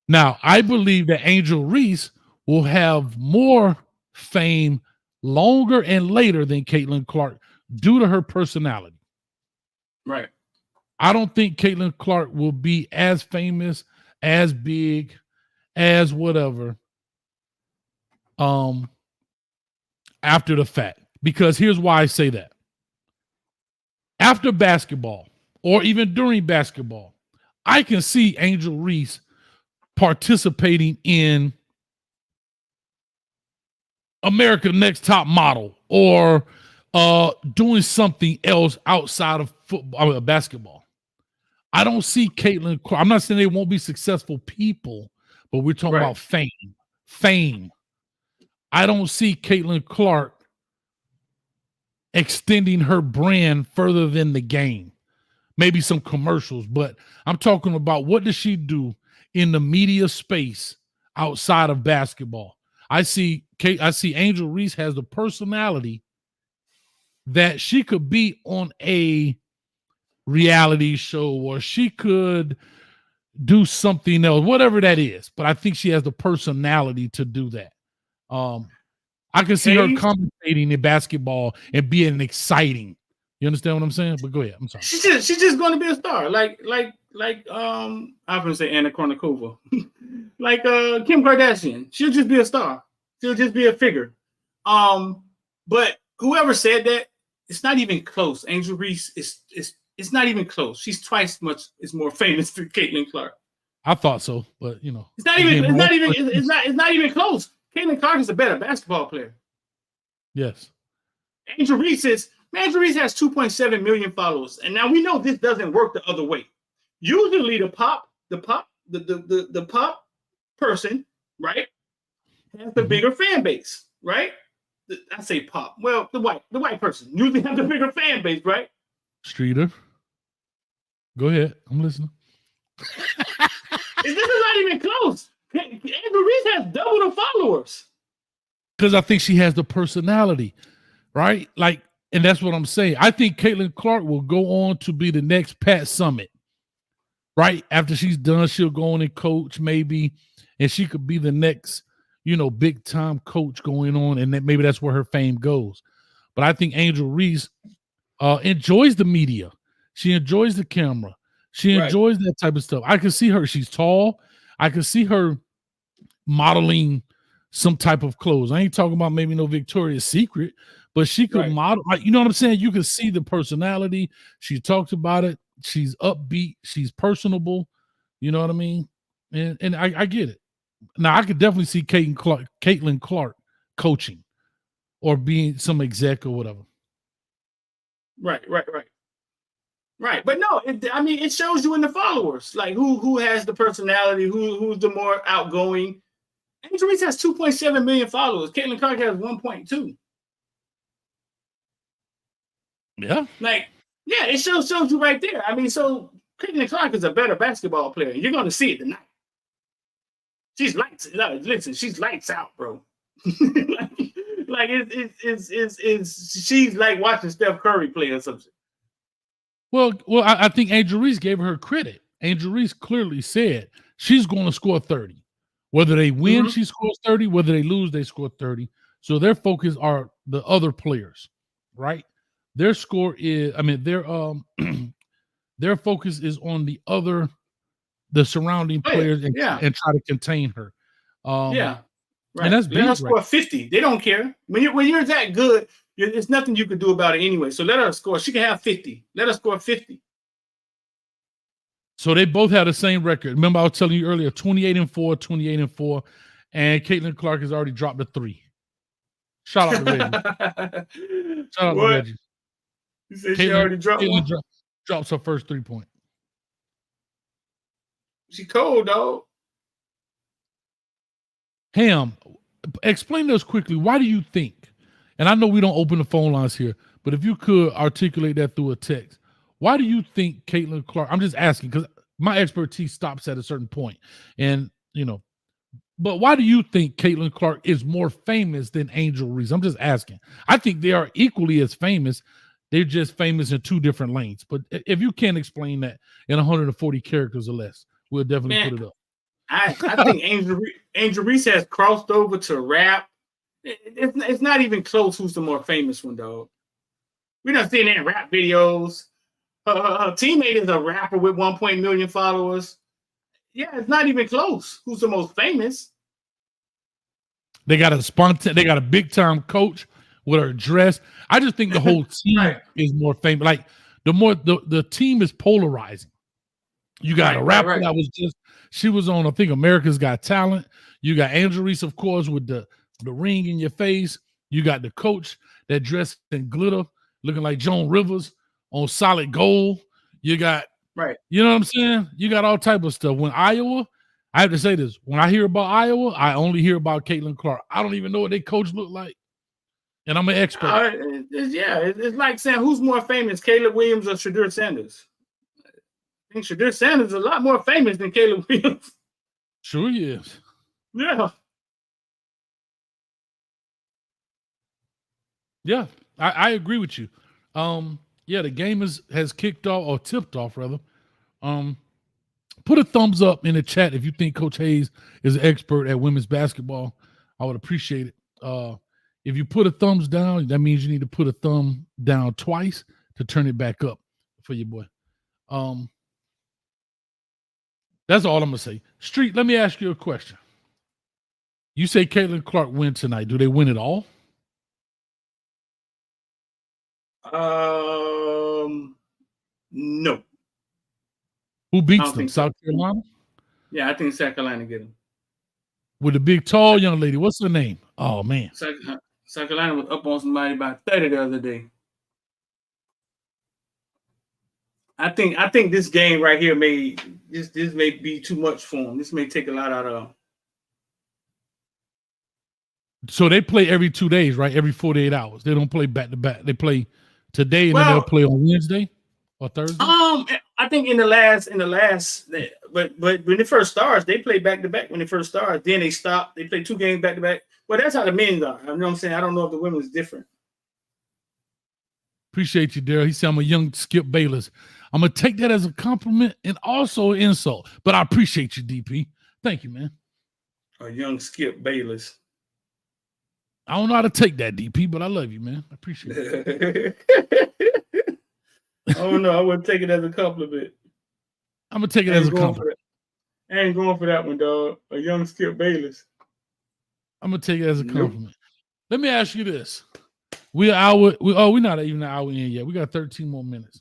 Now, I believe that Angel Reese will have more fame longer and later than Caitlin Clark due to her personality. Right. I don't think Caitlin Clark will be as famous, as big, as whatever after the fact. because here's why I say that. After basketball, or even during basketball, I can see Angel Reese participating in America's Next Top Model or doing something else outside of football, basketball. I don't see Caitlin Clark. I'm not saying they won't be successful people, but we're talking about fame. Fame. I don't see Caitlin Clark extending her brand further than the game. Maybe some commercials, but I'm talking about what does she do in the media space outside of basketball. I see Angel Reese has the personality that she could be on a reality show or she could do something else, whatever that is. But I think she has the personality to do that. I can see her commentating in basketball and being exciting. You understand what I'm saying? But go ahead. I'm sorry. She's just going to be a star, like I'm gonna say Anna Kournikova, like Kim Kardashian. She'll just be a star. She'll just be a figure. But whoever said that, it's not even close. Angel Reese it's not even close. She's twice more famous than Caitlin Clark. I thought so, but you know, it's not even close. Caitlin Clark is a better basketball player. Yes. Angel Reese has 2.7 million followers, and now we know this doesn't work the other way. Usually, the pop person, right, has the bigger fan base, right? I say pop. Well, the white person usually has the bigger fan base, right? Streeter, go ahead. I'm listening. This is not even close. Angel Reese has double the followers. Because I think she has the personality, right? Like, and that's what I'm saying. I think Caitlin Clark will go on to be the next Pat Summitt, right? After she's done, she'll go on and coach maybe, and she could be the next, big time coach going on, and maybe that's where her fame goes. But I think Angel Reese enjoys the media. She enjoys the camera. She enjoys that type of stuff. I can see her. She's tall. I can see her modeling some type of clothes. I ain't talking about maybe no Victoria's Secret, but she could model. You know what I'm saying? You can see the personality. She talks about it. She's upbeat. She's personable. You know what I mean? And I get it. Now I could definitely see Caitlin Clark coaching or being some exec or whatever. Right. But no, it shows you in the followers, like who has the personality, who's the more outgoing. Angel Reese has 2.7 million followers. Caitlin Clark has 1.2. Yeah. It shows you right there. So Caitlin Clark is a better basketball player. You're going to see it tonight. She's lights. Listen, she's lights out, bro. She's like watching Steph Curry play or something. Well, I think Angel Reese gave her credit. Angel Reese clearly said she's going to score 30. Whether they win, she scores 30. Whether they lose, they score 30. So their focus are the other players, right? Their score is, their focus is on the surrounding players and try to contain her. Right. And that's big. Let her score 50. They don't care. When you're that good, there's nothing you can do about it anyway. So let her score. She can have 50. Let her score 50. So they both have the same record. Remember, I was telling you earlier, 28-4, 28-4, and Caitlin Clark has already dropped a 3. Shout out to Reggie. Shout out to Reggie. You said she already dropped one? Drops her first 3-point. She cold, dog. Ham, explain to us quickly, why do you think, and I know we don't open the phone lines here, but if you could articulate that through a text, why do you think Caitlin Clark, I'm just asking because my expertise stops at a certain point, and, but why do you think Caitlin Clark is more famous than Angel Reese? I'm just asking. I think they are equally as famous. They're just famous in 2 different lanes. But if you can't explain that in 140 characters or less, we'll definitely put it up. I think Angel Reese has crossed over to rap. It's not even close who's the more famous one, dog. We done seen that in rap videos. Her teammate is a rapper with 1 million followers. Yeah, it's not even close. Who's the most famous? They got a big time coach with her dress. I just think the whole team Right. is more famous. Like the team is polarizing. You got a rapper that was she was on, I think, America's Got Talent. You got Angel Reese, of course, with the ring in your face. You got the coach that dressed in glitter, looking like Joan Rivers on solid gold. You got, you know what I'm saying? You got all type of stuff. When Iowa, I have to say this, when I hear about Iowa, I only hear about Caitlin Clark. I don't even know what their coach looked like. And I'm an expert. It's like saying who's more famous, Caleb Williams or Shadur Sanders? I think Shadur Sanders is a lot more famous than Caleb Williams. Sure he is. Yeah. Yeah, I agree with you. Yeah, the game has kicked off, or tipped off rather. Put a thumbs up in the chat if you think Coach Hayes is an expert at women's basketball. I would appreciate it. If you put a thumbs down, that means you need to put a thumb down twice to turn it back up for your boy. That's all I'm gonna say. Street, let me ask you a question. You say Caitlin Clark win tonight. Do they win it all? No. Who beats them? South Carolina? Yeah, I think South Carolina get them. With the big, tall young lady. What's her name? Oh, man. South Carolina was up on somebody by 30 the other day. I think this game right here may be too much for them. This may take a lot out of them. So they play every 2 days, right? Every 48 hours. They don't play back to back. They play today and then they'll play on Wednesday or Thursday. I think in the last, but when it first starts, they play back to back. When it first starts, then they stop. They play 2 games back to back. Well, that's how the men's are. You know what I'm saying? I don't know if the women's different. Appreciate you, Daryl. He said I'm a young Skip Bayless. I'm gonna take that as a compliment and also an insult. But I appreciate you, DP. Thank you, man. A young Skip Bayless. I don't know how to take that, DP, but I love you, man. I appreciate it. I don't know. I wouldn't take it as a compliment. I'm gonna take it as a compliment. I ain't going for that one, dog. A young Skip Bayless. I'm gonna take it as a compliment. Let me ask you this. We're not even an hour in yet. We got 13 more minutes.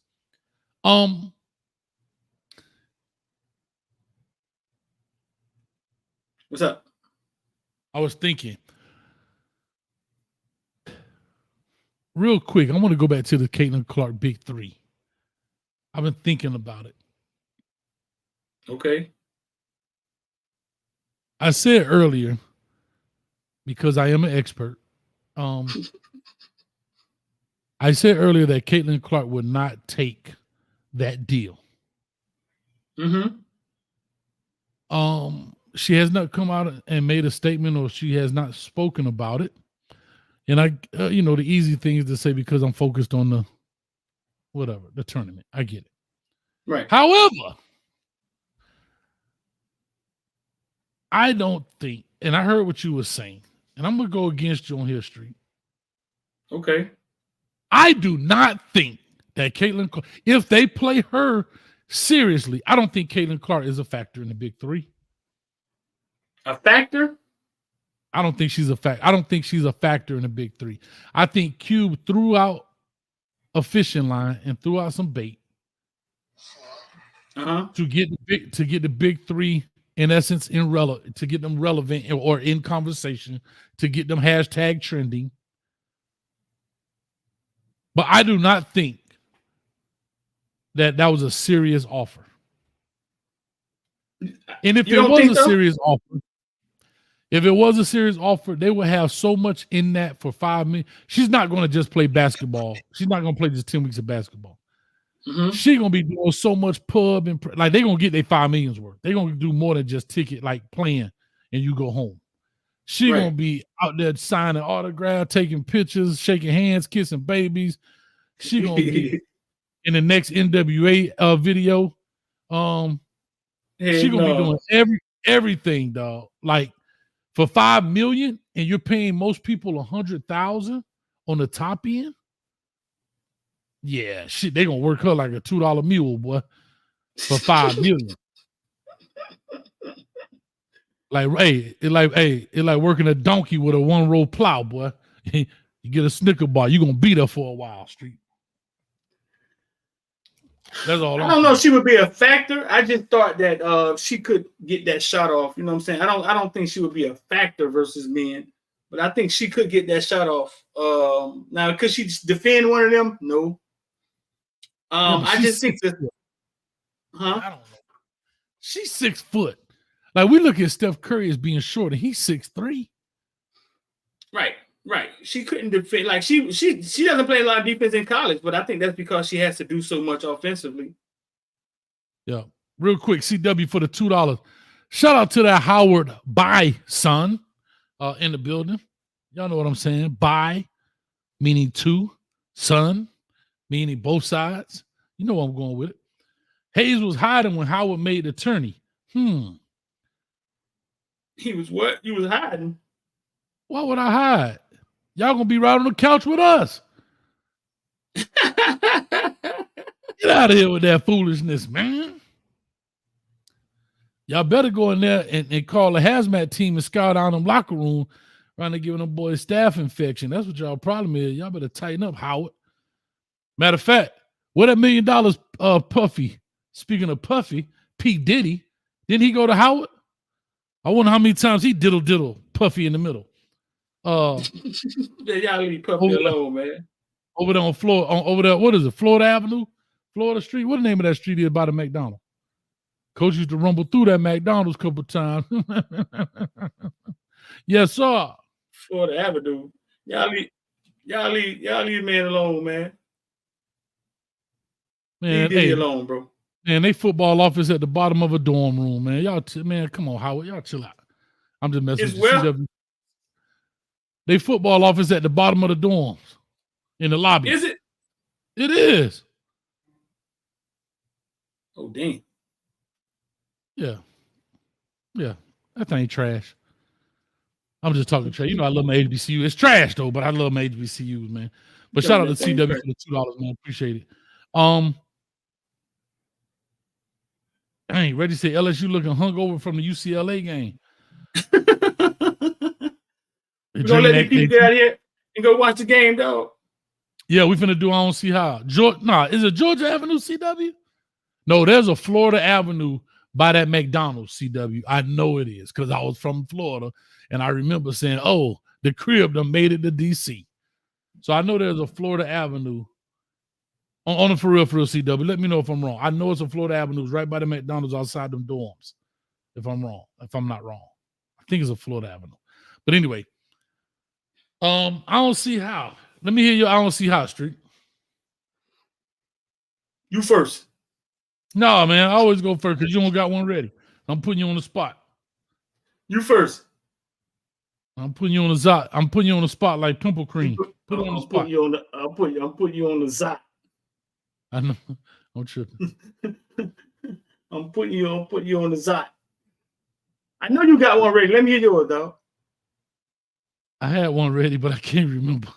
What's up? I was thinking real quick. I want to go back to the Caitlin Clark Big Three. I've been thinking about it. Okay. I said earlier, because I am an expert, I said earlier that Caitlin Clark would not take that deal. She has not come out and made a statement, or she has not spoken about it. And the easy thing is to say because I'm focused on the tournament. I get it. Right. However, I don't think, and I heard what you were saying, and I'm going to go against you on history. Okay. I do not think that Caitlin Clark, if they play her seriously, I don't think Caitlin Clark is a factor in the Big Three. A factor? I don't think she's a factor. I don't think she's a factor in the Big Three. I think Cube threw out a fishing line and threw out some bait to get the Big Three, in essence, to get them relevant or in conversation, to get them hashtag trending. But I do not think that was a serious offer. And if it was a serious offer, they would have so much in that for $5 million. She's not going to just play basketball. She's not going to play just 10 weeks of basketball. She's going to be doing so much pub and they're going to get their $5 million worth. They're going to do more than just ticket, like playing and you go home. She's going to be out there signing autographs, taking pictures, shaking hands, kissing babies. She's going to be in the next NWA video. She's going to be doing everything, dog. Like, for $5 million, and you're paying most people $100,000 on the top end. Yeah, shit, they gonna work her like a $2 mule, boy, for $5 million. It's like working a donkey with a 1-row plow, boy. You get a Snicker bar, you're gonna be there for a while, Street. That's all. I don't know if she would be a factor. I just thought that she could get that shot off. You know what I'm saying? I don't think she would be a factor versus men, but I think she could get that shot off. Now, could she defend one of them? No. I just think that. Huh? I don't know. She's 6 foot. Like we look at Steph Curry as being short, and he's 6'3". Right. She couldn't defend. Like she doesn't play a lot of defense in college, but I think that's because she has to do so much offensively. Yeah. Real quick, CW for the $2. Shout out to that Howard Bye son in the building. Y'all know what I'm saying. Bye, meaning two. Son, meaning both sides. You know where I'm going with it. Hayes was hiding when Howard made the tourney. He was what? He was hiding. Why would I hide? Y'all gonna be right on the couch with us. Get out of here with that foolishness, man. Y'all better go in there and call a hazmat team and scout out them locker room trying to give them boys staph infection. That's what y'all problem is. Y'all better tighten up, Howard. Matter of fact, where that $1 million Puffy? Speaking of Puffy, P. Diddy, didn't he go to Howard? I wonder how many times he diddle Puffy in the middle. Y'all leave Puffy alone, man. Over there on Florida, over there, what is it? Florida Avenue? Florida Street? What the name of that street is by the McDonald's? Coach used to rumble through that McDonald's a couple times. Yes, sir. Florida Avenue. Y'all leave man alone, man. Man, leave Diddy alone, bro. Man, they football office at the bottom of a dorm room, man. Man, come on, Howard. Y'all chill out. I'm just messing with you. CW. They football office at the bottom of the dorms in the lobby. Is it? It is. Oh, dang. Yeah. That thing trash. I'm just talking trash. You know I love my HBCU. It's trash though, but I love my HBCUs, man. But shout out to CW for the $2, man. Appreciate it. I ain't ready to say LSU looking hungover from the UCLA game. We're gonna let these people get out here and go watch the game, dog. Yeah, we finna do I don't see how. Is it Georgia Avenue, CW? No, there's a Florida Avenue by that McDonald's, CW. I know it is because I was from Florida and I remember saying, oh, the crib done made it to DC. So I know there's a Florida Avenue on the for real CW. Let me know if I'm wrong. I know it's a Florida Avenue right by the McDonald's outside them dorms. If I'm not wrong. I think it's a Florida Avenue. But anyway, I don't see how. Let me hear you. I don't see how, Street. You first. No, man. I always go first because you don't got one ready. I'm putting you on the spot. You first. I'm putting you on the spot. I'm putting you on the spot like pimple cream. Put it on the spot. I'm putting you on the zot. I know. I'm tripping. I'm putting you on the zot. I know you got one ready. Let me hear yours, though. I had one ready, but I can't remember.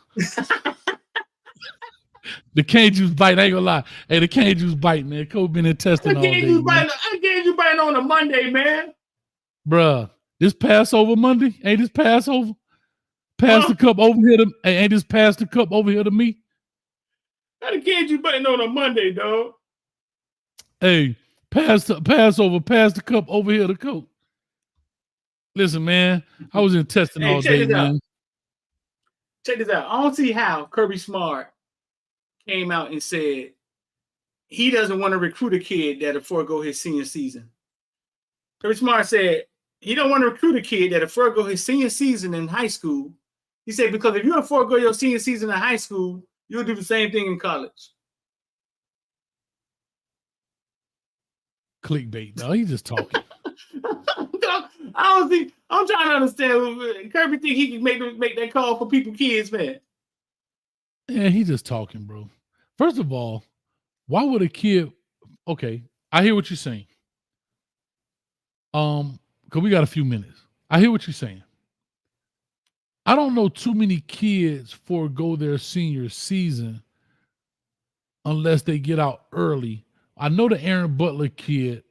The cane juice bite, I ain't gonna lie. Hey, the cane juice bite, man. Kobe been in testing all day. I gave you biting on a Monday, man. Bruh, this Passover Monday? Ain't this Passover? Pass the cup over here to ain't this pass the cup over here to me? I gave you biting on a Monday, dog. Hey, Passover, pass the cup over here to Coke. Listen, man, I was in testing all day, man. Check this out. I don't see how Kirby Smart came out and said he doesn't want to recruit a kid that'll forego his senior season. Kirby Smart said he don't want to recruit a kid that'll forego his senior season in high school. He said, because if you don't forego your senior season in high school, you'll do the same thing in college. Clickbait. No, he's just talking. I'm trying to understand. Kirby think he can make that call for kids, man. Yeah, he's just talking, bro. First of all, why would a kid? Okay, I hear what you're saying. Because we got a few minutes. I hear what you're saying. I don't know too many kids forego their senior season unless they get out early. I know the Aaron Butler kid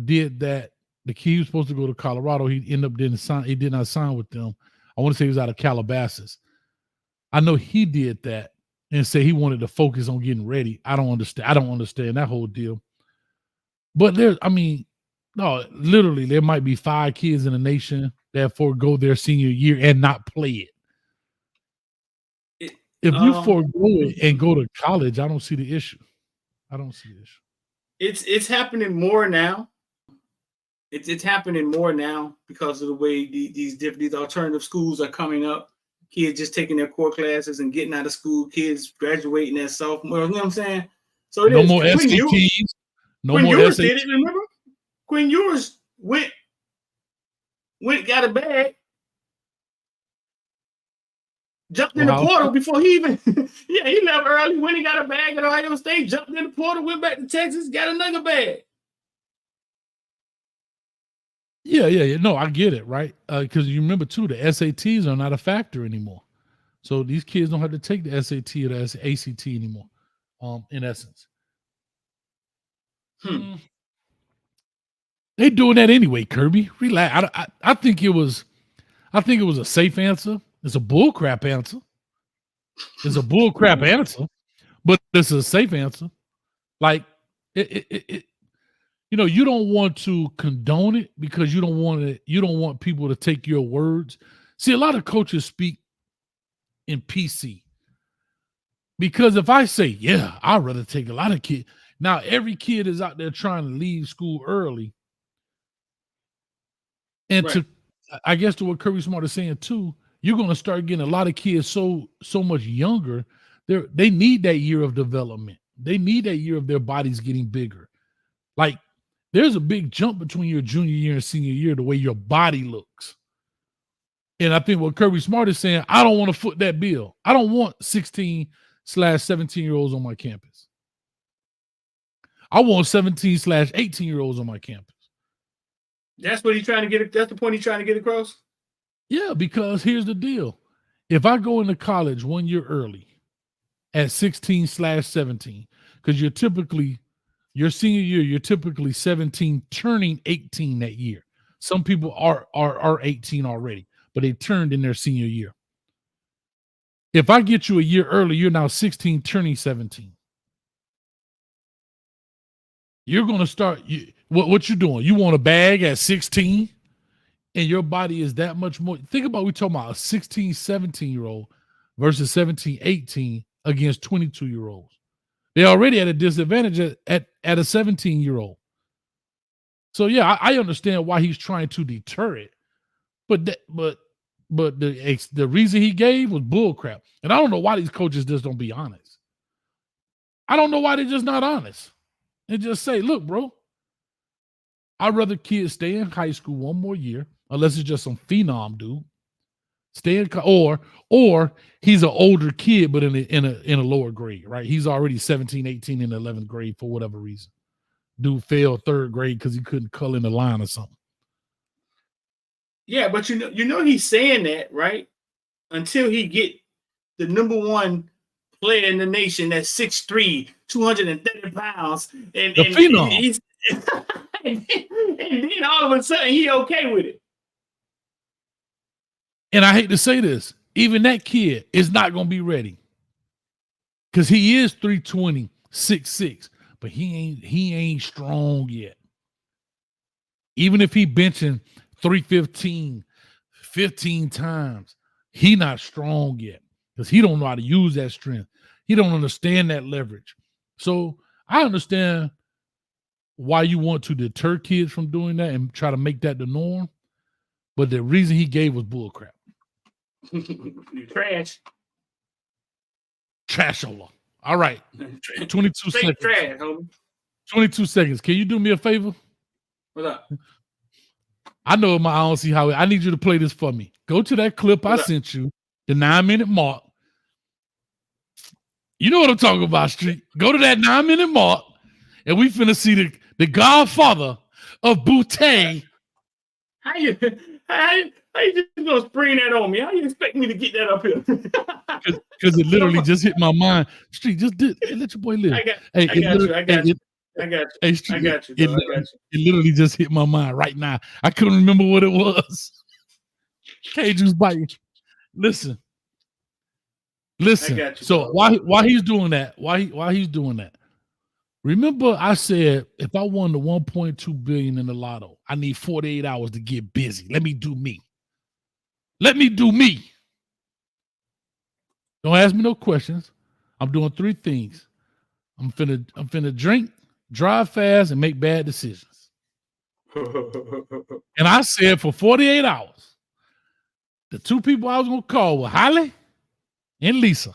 did that. The kid was supposed to go to Colorado. He ended up did not sign with them. I want to say he was out of Calabasas. I know he did that and said he wanted to focus on getting ready. I don't understand that whole deal. But no, literally, there might be 5 kids in the nation that forego their senior year and not play it. If you forego it and go to college, I don't see the issue. It's happening more now. It's happening more now because of the way these alternative schools are coming up. Kids just taking their core classes and getting out of school. Kids graduating as sophomore. You know what I'm saying? So no more SATs. No more Ewers SATs. did it. Remember? Quinn Ewers went got a bag, jumped in the portal before he even he left early. When he got a bag at Ohio State, jumped in the portal, went back to Texas, got another bag. Yeah. No, I get it, right? Because you remember too, the SATs are not a factor anymore. So these kids don't have to take the SAT or the ACT anymore. In essence, they doing that anyway. Kirby, relax. I think it was a safe answer. It's a bullcrap answer. It's a bullcrap answer, but it's a safe answer. Like it you don't want to condone it because you don't want people to take your words. See, a lot of coaches speak in PC. Because if I say, yeah, I'd rather take a lot of kids. Now, every kid is out there trying to leave school early. And I guess to what Kirby Smart is saying too, you're going to start getting a lot of kids so much younger. They need that year of development. They need that year of their bodies getting bigger. Like, there's a big jump between your junior year and senior year, the way your body looks. And I think what Kirby Smart is saying, I don't want to foot that bill. I don't want 16/17-year-olds on my campus. I want 17/18-year-olds on my campus. That's what he's trying to get. That's the point he's trying to get across. Yeah, because here's the deal. If I go into college 1 year early at 16/17, because your senior year, you're typically 17 turning 18 that year. Some people are 18 already, but they turned in their senior year. If I get you a year early, you're now 16 turning 17. You're going to start, what you doing? You want a bag at 16 and your body is that much more. Think about, we're talking about a 16, 17-year-old versus 17, 18 against 22-year-olds. They already at a disadvantage at a 17-year-old. So yeah, I understand why he's trying to deter it, but the reason he gave was bullcrap, and I don't know why these coaches just don't be honest. I don't know why they're just not honest and just say, "Look, bro, I'd rather kids stay in high school 1 more year, unless it's just some phenom dude, stay in or he's an older kid but in a lower grade, right? He's already 17, 18 in the 11th grade for whatever reason." Dude failed 3rd grade because he couldn't color in the line or something. Yeah, but you know he's saying that, right? Until he get the number 1 player in the nation that's 6'3", 230 pounds, and then all of a sudden he okay with it. And I hate to say this, even that kid is not going to be ready because he is 320, 6'6". But he ain't strong yet. Even if he benching 315 15 times, he not strong yet because he don't know how to use that strength. He don't understand that leverage. So I understand why you want to deter kids from doing that and try to make that the norm. But the reason he gave was bullcrap. You trash. Trashola. All right. 22 seconds. Trash, homie. 22 seconds. Can you do me a favor? What's up? I know I don't see how I need you to play this for me. Go to that clip I sent you, the 9-minute mark. You know what I'm talking about, Street. Go to that 9-minute mark, and we finna see the godfather of Boutte. How you just gonna spring that on me? How you expect me to get that up here? Because it literally just hit my mind. Street, just let your boy live. I got you. Hey, Street, it literally just hit my mind right now. I couldn't remember what it was. K-Juice biting. Listen. Listen. I got you, So dog. why he's doing that? Why he's doing that? Remember, I said if I won the 1.2 billion in the lotto, I need 48 hours to get busy. Let me do me. Let me do me. Don't ask me no questions. I'm doing 3 things. I'm finna drink, drive fast, and make bad decisions. And I said for 48 hours, the 2 people I was gonna call were Holly and Lisa.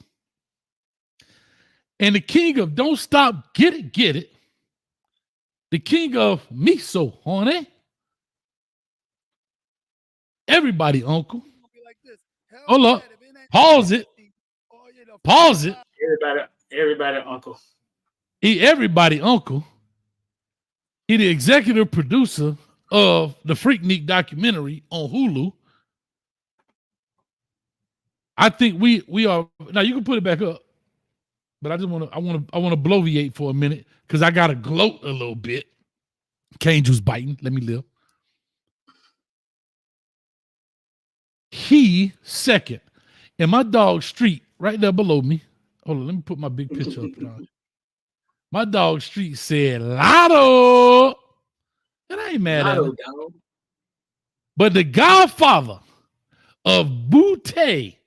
And the king of Don't Stop, Get It. The king of Me So Horny. Everybody, uncle. Hold up. Pause it. Everybody, uncle. Everybody, uncle. He the executive producer of the Freaknik documentary on Hulu. I think we are now. You can put it back up, but I want to bloviate for a minute because I gotta gloat a little bit. Cane juice biting. Let me live. He second, and my dog Street right there below me. Hold on, let me put my big picture up now. My dog Street said Lotto, and I ain't mad at him. But the godfather of Booty,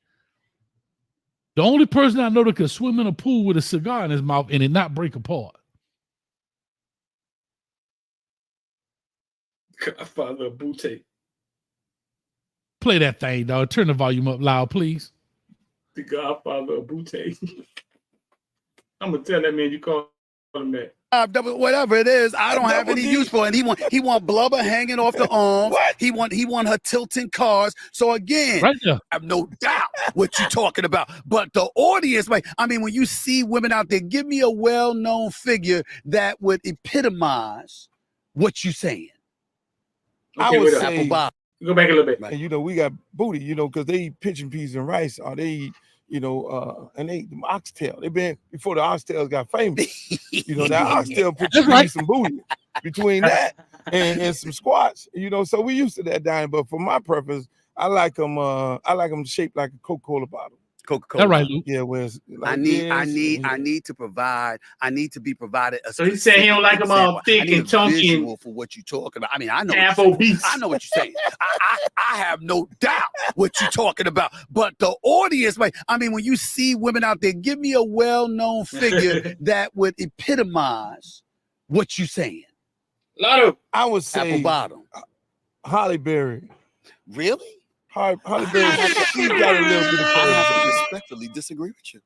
the only person I know that could swim in a pool with a cigar in his mouth and it not break apart. Godfather of Booty. Play that thing, dog. Turn the volume up loud, please. The Godfather of Booty. I'm gonna tell that man you call him that. Whatever it is, I don't have any use for it. And he want blubber hanging off the arms. He want her tilting cars. So again, right there. I have no doubt what you're talking about. But the audience, like, I mean, when you see women out there, give me a well-known figure that would epitomize what you're saying. Okay, I would say, go back a little bit. And you know, we got Booty, you know, because they eat pigeon peas and rice, or they eat, you know, and they eat them oxtail. They've been before the oxtails got famous. You know, that oxtail put you in some booty between that and some squats. You know, so we used to that dying. But for my purpose, I like them shaped like a Coca-Cola bottle. Coca-Cola. All right, Luke. Yeah, whereas like I need to be provided a so he said he don't like them all thick and chunky and for what you're talking about. I mean, I know Afrobeats. I know what you're saying. I have no doubt what you're talking about. But the audience, like, I mean, when you see women out there, give me a well-known figure that would epitomize what you're saying. Lotto. I would say Apple bottom. Holly Berry. Really? Holly Berry. She's got a little bit of I have crazy. to respectfully disagree with you.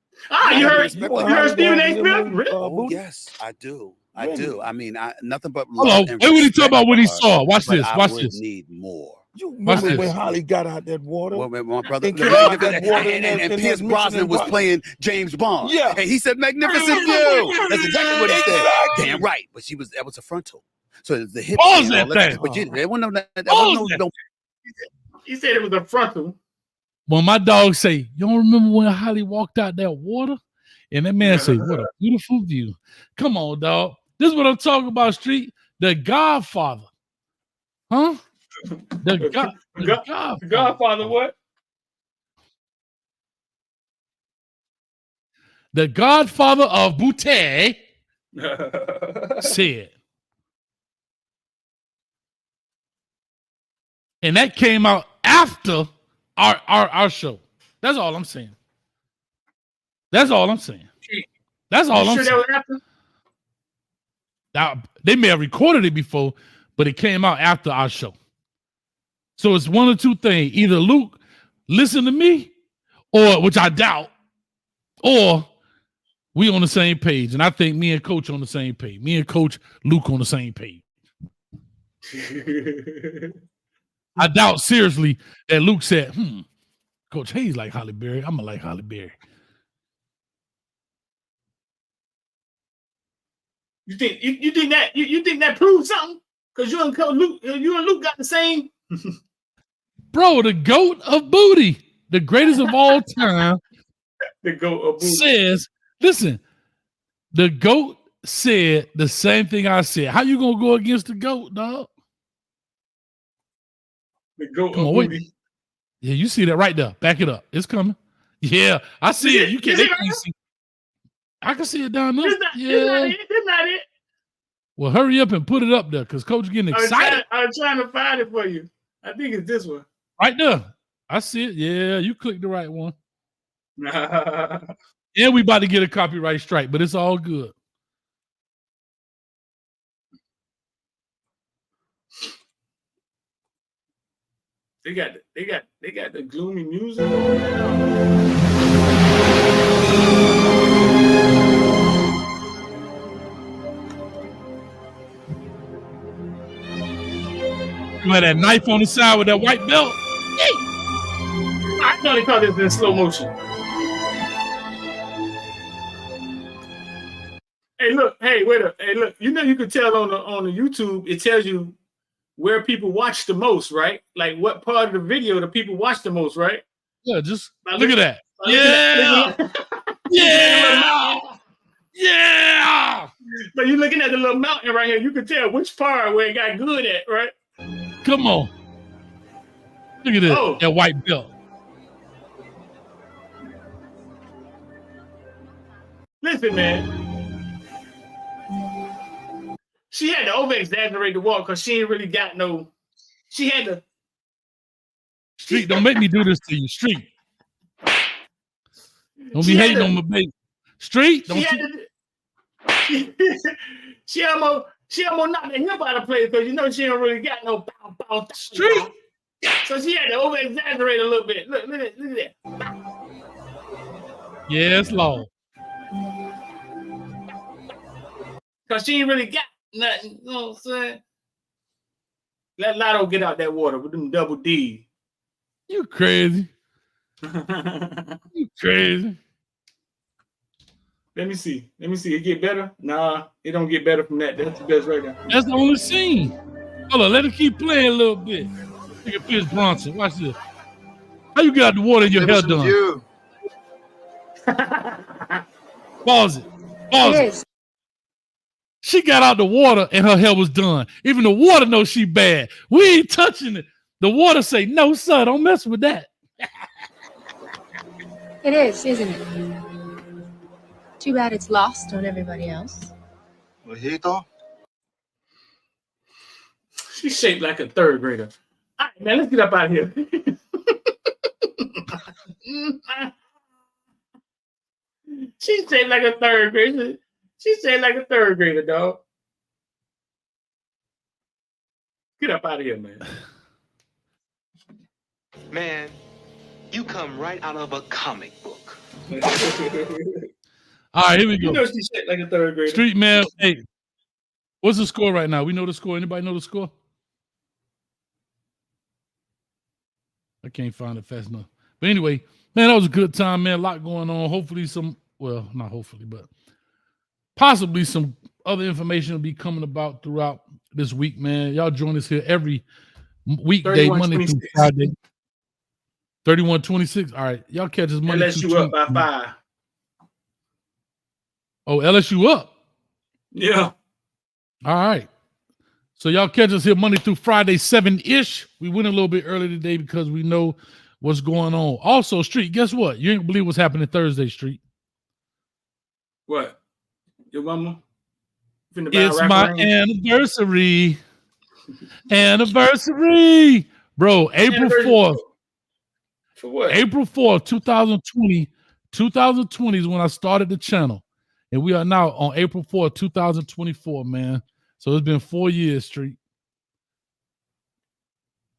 You heard Stephen A. Smith? Really? Oh, yes, I do. I do. I mean, nothing but Hold love on. and Wait, what he respect talking about when he for her, saw? Watch but this. I Watch would this. need more. You Watch remember this. when Holly got out that water? Well, my brother, And came out that water and Pierce that Brosnan was Mission playing James Bond. Yeah. And he said, "Magnificent view." That's exactly what he said. Exactly. Damn right. But that was a frontal. So the hip. Pause and all that thing. But there wasn't Pause that. He said it was a frontal. When my dog say, "You don't remember when Holly walked out that water?" And that man say, "What a beautiful view." Come on, dog. This is what I'm talking about, Street. The Godfather. Huh? The Godfather what? The Godfather of Booty said. And that came out after our show. That's all I'm saying. That's all I'm saying. That's all I'm saying. That was after? Now, they may have recorded it before, but it came out after our show. So it's one or two things. Either Luke listen to me, or which I doubt, or we on the same page. And I think me and Coach on the same page. Me and Coach Luke on the same page. I doubt seriously that Luke said, Coach Hayes like Holly Berry. I'm gonna like Holly Berry. You think that proves something? Because you and Luke got the same. Bro, the GOAT of booty, the greatest of all time, the GOAT of booty says, listen, the GOAT said the same thing I said. How you gonna go against the GOAT, dog? The GOAT Come of on, booty. wait. Yeah, you see that right there. Back it up. It's coming. Yeah, I see it. You can't. see They can't see. I can see it down there. This not Yeah. it. This not it. Well, hurry up and put it up there, because Coach getting excited. I was trying to find it for you. I think it's this one. Right there. I see it. Yeah, you clicked the right one. And we about to get a copyright strike, but it's all good. They got the gloomy music. You had that knife on the side with that white belt. I thought they called this in slow motion. Hey, look. Hey, wait up. Hey, look. You know you could tell on the YouTube. It tells you where people watch the most, right? Like what part of the video the people watch the most, right? Yeah, just look at that. Yeah. But you're looking at the little mountain right here. You can tell which part where it got good at, right? Come on. Look at this. That white belt. Listen, man. She had to over-exaggerate the walk because she ain't really got no. She had to. Street, don't make me do this to you. Street. Don't be hating on my baby. Street, don't she almost knocked the hip out of place because you know she don't really got no bow. Street. So she had to over-exaggerate a little bit. Look at that. Yes, Lord. Because she ain't really got nothing. You know what I'm saying? Let Lotto get out that water with them double D. You crazy. You crazy. Let me see. It get better? Nah, it don't get better from that. That's the best right now. That's the only scene. Hold on, let it keep playing a little bit. Look at Pierce Bronson. Watch this. How you got the water in your hair done? Pause it. Pause it. She got out the water and her hair was done. Even the water knows she bad. We ain't touching it. The water say, no, sir, don't mess with that. It is, isn't it? Too bad it's lost on everybody else. Mojito? She's shaped like a third grader. All right, man, let's get up out of here. She's shaped like a third grader. She's shaped like a third grader, dog. Get up out of here, man. Man, you come right out of a comic book. All right, here we go. You know she's shaped like a third grader. Street man, hey, what's the score right now? We know the score. Anybody know the score? I can't find it fast enough. But anyway, man, that was a good time, man. A lot going on. Hopefully not hopefully, but possibly some other information will be coming about throughout this week, man. Y'all join us here every weekday, Monday through Friday. 31-26. All right. Y'all catch us Monday through LSU up by 5. Oh, LSU up. Yeah. All right. So y'all catch us here Monday through Friday, 7-ish. We went a little bit early today because we know what's going on. Also, Street, guess what? You ain't believe what's happening Thursday, Street. What? Your mama? It's my anniversary. Anniversary. Bro, April 4th. For what? April 4th, 2020. 2020 is when I started the channel. And we are now on April 4th, 2024, man. So it's been 4 years, Street.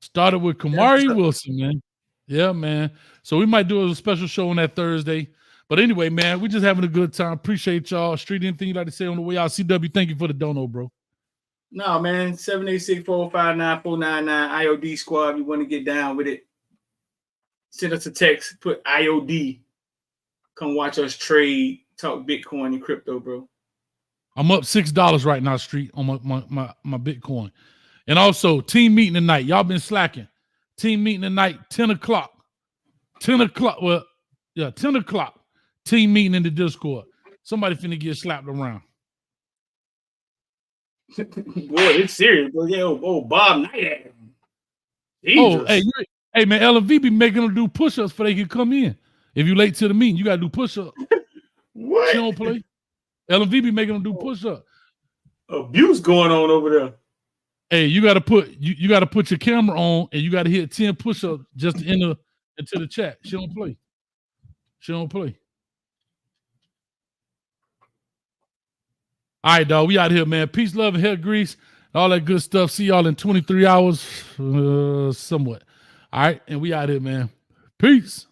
Started with Kamari Wilson, man. Yeah, man. So we might do a special show on that Thursday. But anyway, man, we just having a good time. Appreciate y'all. Street, anything you'd like to say on the way out? CW, thank you for the dono, bro. No, man. 786-459-499 IOD squad. If you want to get down with it, send us a text. Put IOD. Come watch us trade, talk Bitcoin and crypto, bro. I'm up $6 right now, Street, on my Bitcoin. And also, team meeting tonight. Y'all been slacking. Team meeting tonight, 10 o'clock. 10 o'clock. Well, yeah, 10 o'clock. Team meeting in the Discord. Somebody finna get slapped around. Boy, it's serious, bro. Yeah, Bob Knight. Oh, hey, man, LV be making them do push-ups before they can come in. If you late to the meeting, you gotta do push-up. What? She don't play. LMV be making them do push-up. Abuse going on over there. Hey, you gotta put your camera on and you gotta hit 10 push-ups just to enter into the chat. She don't play. She don't play. All right, dog. We out here, man. Peace, love, and hair grease. All that good stuff. See y'all in 23 hours. Somewhat. All right. And we out here, man. Peace.